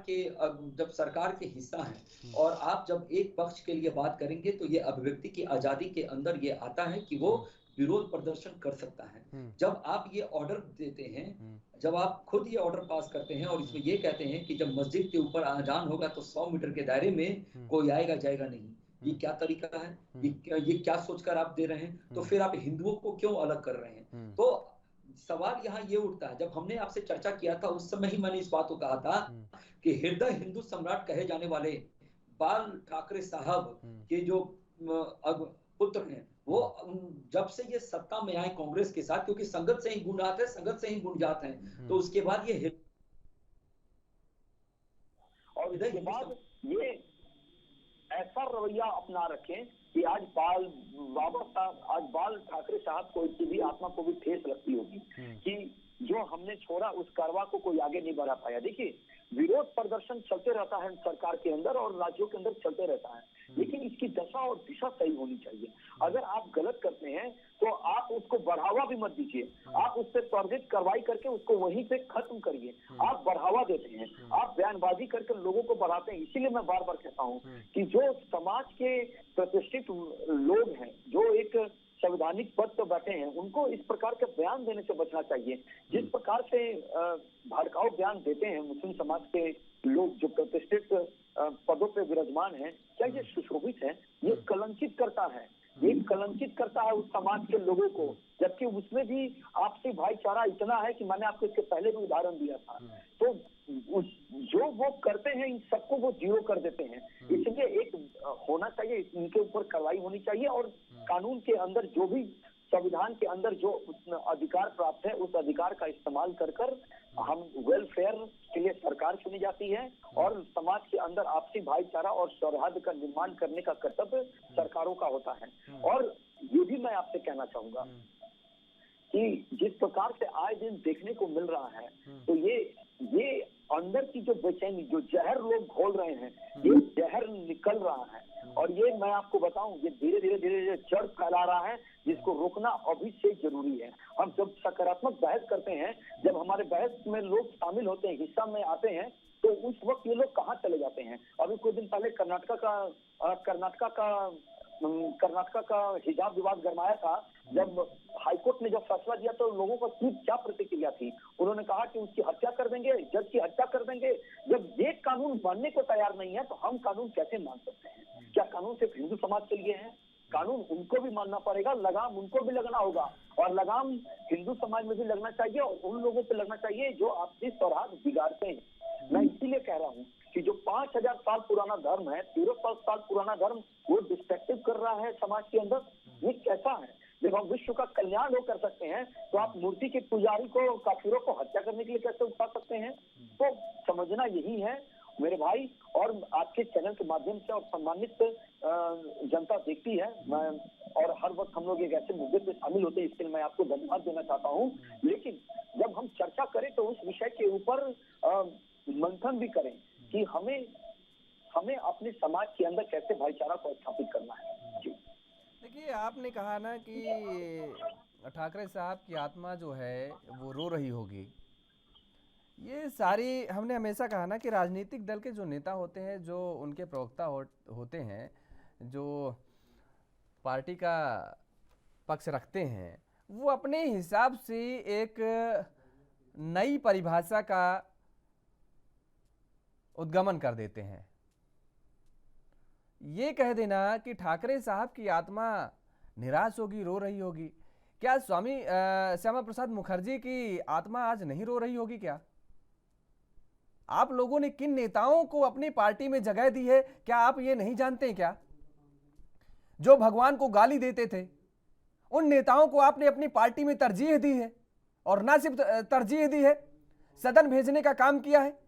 के हिस्सा हैं और आप जब एक पक्ष के लिए बात करेंगे, तो ये अभिव्यक्ति की आजादी के अंदर ये आता है कि वो विरोध प्रदर्शन कर सकता है। जब आप ये ऑर्डर देते हैं, जब आप खुद ये ऑर्डर पास करते हैं और इसमें ये कहते हैं कि जब मस्जिद के ऊपर अजान होगा तो 100 मीटर के दायरे में कोई आएगा जाएगा नहीं, ये क्या तरीका है? ये क्या सोचकर आप दे रहे हैं? तो फिर आप हिंदुओं को क्यों अलग कर रहे हैं? तो सवाल यहाँ ये उठता है, जब हमने आपसे चर्चा किया था उस समय ही मैंने इस बात को कहा था कि हृदय हिंदू सम्राट कहे जाने वाले बाल ठाकरे साहब के जो पुत्र हैं, वो जब से ये सत्ता में आए कांग्रेस के साथ, क्योंकि संगत से ही गुण आते हैं, संगत से ही गुण जाते हैं, तो उसके बाद ये और इसके बाद ये ऐसा रवैया अपना रखें कि आज बाल ठाकरे साहब को की भी आत्मा को भी ठेस लगती होगी कि जो हमने छोड़ा उस कारवा को कोई आगे नहीं बढ़ा पाया। देखिए, विरोध प्रदर्शन चलते रहता है सरकार के अंदर और राज्यों के अंदर चलते रहता है, लेकिन इसकी दशा और दिशा सही होनी चाहिए। अगर आप गलत करते हैं तो आप उसको बढ़ावा भी मत दीजिए, आप उस पर त्वरित कार्रवाई करके उसको वहीं पे खत्म करिए। आप बढ़ावा देते हैं, आप बयानबाजी करके लोगों को बढ़ाते हैं। इसीलिए मैं बार बार कहता हूँ कि जो समाज के प्रतिष्ठित लोग हैं, जो एक संवैधानिक पद पर बैठे हैं, उनको इस प्रकार के बयान देने से बचना चाहिए। जिस प्रकार से भड़काऊ बयान देते हैं मुस्लिम समाज के लोग जो प्रतिष्ठित पदों पे विराजमान हैं, क्या ये सुशोभित है? ये कलंकित करता है, ये कलंकित करता है उस समाज के लोगों को, जबकि उसमें भी आपसी भाईचारा इतना है कि मैंने आपको इसके पहले भी उदाहरण दिया था। तो जो वो करते हैं इन सबको वो जीरो कर देते हैं। इसलिए एक होना चाहिए, इनके ऊपर कार्रवाई होनी चाहिए और कानून के अंदर जो भी संविधान के अंदर जो अधिकार प्राप्त है उस अधिकार का इस्तेमाल कर हम वेलफेयर के लिए सरकार चुनी जाती है और समाज के अंदर आपसी भाईचारा और सौहार्द का निर्माण करने का कर्तव्य सरकारों का होता है। और ये भी मैं आपसे कहना चाहूंगा कि जिस प्रकार से आए दिन देखने को मिल रहा है, तो ये अंदर की जो बेचैनी, जो जहर लोग घोल रहे हैं, ये जहर निकल रहा है। और ये मैं आपको बताऊं, ये धीरे धीरे जड़ फैला रहा है, जिसको रोकना अभी से जरूरी है। हम जब सकारात्मक बहस करते हैं, जब हमारे बहस में लोग शामिल होते हैं, हिस्सा में आते हैं, तो उस वक्त ये लोग कहाँ चले जाते हैं। अभी कुछ दिन पहले कर्नाटका का हिजाब विवाद गरमाया था। जब हाईकोर्ट ने जब फैसला दिया तो लोगों का क्या प्रतिक्रिया थी? उन्होंने कहा कि उसकी हत्या कर देंगे, जज की हत्या कर देंगे। जब ये कानून मानने को तैयार नहीं है तो हम कानून कैसे मान सकते हैं? क्या कानून सिर्फ हिंदू समाज के लिए है? कानून उनको भी मानना पड़ेगा, लगाम उनको भी लगना होगा, और लगाम हिंदू समाज में भी लगना चाहिए और उन लोगों पे लगना चाहिए जो आपसी सौहार्द बिगाड़ते हैं। मैं इसीलिए कह रहा हूँ कि जो 5000 साल पुराना धर्म है, 1300 साल पुराना धर्म वो डिस्ट्रक्टिव कर रहा है समाज के अंदर। ये कैसा है? जब हम विश्व का कल्याण हो कर सकते हैं तो आप मूर्ति के पुजारी को, काफिरों को हत्या करने के लिए कैसे उठा सकते हैं? तो समझना यही है मेरे भाई, और आपके चैनल के माध्यम से और सम्मानित जनता देखती है, मैं और हर वक्त हम लोग एक ऐसे मुद्दे पे शामिल होते हैं, इसके लिए मैं आपको धन्यवाद देना चाहता हूँ। लेकिन जब हम चर्चा करें तो उस विषय के ऊपर मंथन भी करें कि हमें अपने समाज के अंदर कैसे भाईचारा को स्थापित करना है। जी देखिए, आपने कहा ना कि ठाकरे साहब की आत्मा जो है वो रो रही होगी। ये सारी, हमने हमेशा कहा ना कि राजनीतिक दल के जो नेता होते हैं, जो उनके प्रवक्ता होते हैं, जो पार्टी का पक्ष रखते हैं, वो अपने हिसाब से एक नई परिभाषा का उद्गमन कर देते हैं। ये कह देना कि ठाकरे साहब की आत्मा निराश होगी, रो रही होगी। क्या स्वामी श्यामा प्रसाद मुखर्जी की आत्मा आज नहीं रो रही होगी? क्या आप लोगों ने किन नेताओं को अपनी पार्टी में जगह दी है, क्या आप ये नहीं जानते क्या? जो भगवान को गाली देते थे, उन नेताओं को आपने अपनी पार्टी में तरजीह दी है, और ना सिर्फ तरजीह दी है, सदन भेजने का काम किया है।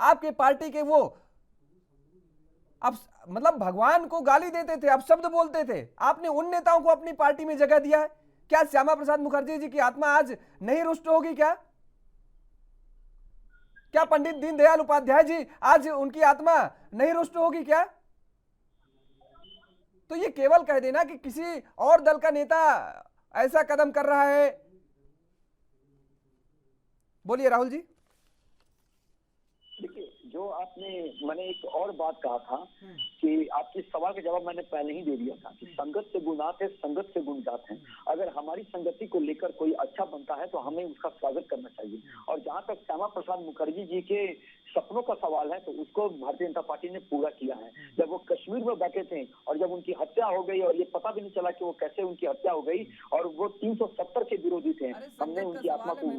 आपके पार्टी के वो अब मतलब भगवान को गाली देते थे, अब शब्द बोलते थे, आपने उन नेताओं को अपनी पार्टी में जगह दिया है। क्या श्यामा प्रसाद मुखर्जी जी की आत्मा आज नहीं रुष्ट होगी? क्या पंडित दीनदयाल उपाध्याय जी आज उनकी आत्मा नहीं रुष्ट होगी क्या? तो ये केवल कह देना कि किसी और दल का नेता ऐसा कदम कर रहा है। बोलिए राहुल जी। देखिए, जो मैंने एक और बात कहा था कि आपके सवाल का जवाब मैंने पहले ही दे दिया था कि संगत से गुणात है, संगत से गुण जात है। अगर हमारी संगति को लेकर कोई अच्छा बनता है तो हमें उसका स्वागत करना चाहिए। और जहां तक श्यामा प्रसाद मुखर्जी जी के सपनों का सवाल है तो उसको भारतीय जनता पार्टी ने पूरा किया है। जब वो कश्मीर में बैठे थे और जब उनकी हत्या हो गई और ये पता भी नहीं चला कि वो कैसे उनकी हत्या हो गई, और वो 370 के विरोधी थे, हमने उनकी आत्मा को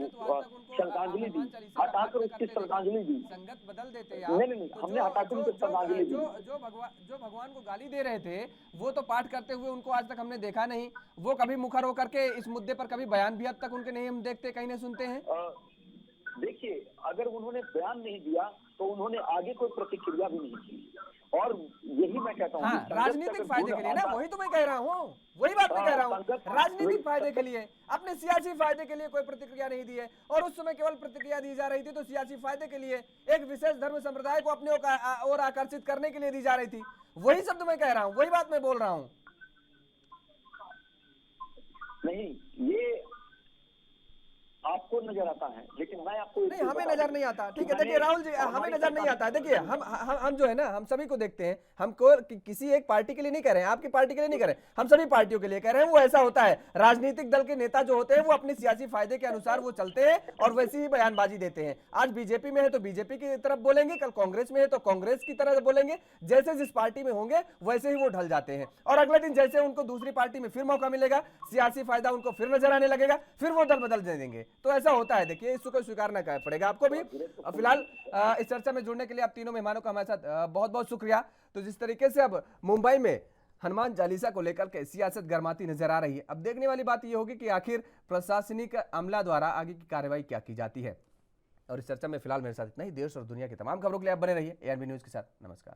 श्रद्धांजलि दी, हटाकर उसकी श्रद्धांजलि दी। संगत बदल देते नहीं, हमने हटाकर उनको श्रद्धांजलि दी। जो भगवान को गाली दे रहे थे वो तो पाठ करते हुए उनको आज तक हमने देखा नहीं। वो कभी मुखर होकर के इस मुद्दे पर कभी बयान भी अब तक उनके नहीं हम देखते, कहीं नहीं सुनते हैं। देखिए, अगर उन्होंने बयान नहीं दिया तो उन्होंने आगे कोई प्रतिक्रिया भी नहीं की। और यही मैं कहता हूँ हाँ, कि राजनीतिक संगत फायदे का के लिए ना, गुण वही तो मैं कह रहा हूँ, वही बात मैं कह रहा हूँ, राजनीतिक वही फायदे के लिए, अपने सियासी फायदे के लिए कोई प्रतिक्रिया नहीं दी है। और उस समय केवल प्रतिक्रिया दी जा रही थी तो सियासी फायदे के लिए, एक विशेष धर्म संप्रदाय को अपने ओर आकर्षित करने के लिए दी जा रही थी। वही शब्द मैं कह रहा हूँ, वही बात मैं बोल रहा हूँ। नहीं, ये आपको नजर आता है, लेकिन मैं आपको नहीं, हमें नजर नहीं आता। ठीक है, देखिए राहुल जी, हमें नजर नहीं आता है। देखिए हम जो है ना, हम सभी को देखते हैं, हमको किसी एक पार्टी के लिए नहीं कह रहे हैं, आपकी पार्टी के लिए नहीं कह रहे हैं, हम सभी पार्टियों के लिए कह रहे हैं। वो ऐसा होता है, राजनीतिक दल के नेता जो होते हैं वो अपने सियासी फायदे के अनुसार वो चलते हैं और वैसी ही बयानबाजी देते हैं। आज बीजेपी में है तो बीजेपी की तरफ बोलेंगे, कल कांग्रेस में है तो कांग्रेस की तरफ बोलेंगे। जैसे जिस पार्टी में होंगे वैसे ही वो ढल जाते हैं, और अगले दिन जैसे उनको दूसरी पार्टी में फिर मौका मिलेगा, सियासी फायदा उनको फिर नजर आने लगेगा, फिर वो दल बदल दे देंगे। तो ऐसा होता है, देखिए इसको स्वीकारना पड़ेगा आपको भी। फिलहाल इस चर्चा में जुड़ने के लिए आप तीनों मेहमानों का हमारे साथ बहुत बहुत शुक्रिया। तो जिस तरीके से अब मुंबई में हनुमान चालीसा को लेकर के सियासत गर्माती नजर आ रही है, अब देखने वाली बात यह होगी कि आखिर प्रशासनिक अमला द्वारा आगे की कार्रवाई क्या की जाती है। और इस चर्चा में फिलहाल मेरे साथ इतना ही। देश और दुनिया की तमाम खबरों के लिए आप बने रहिए एआरबी न्यूज के साथ। नमस्कार।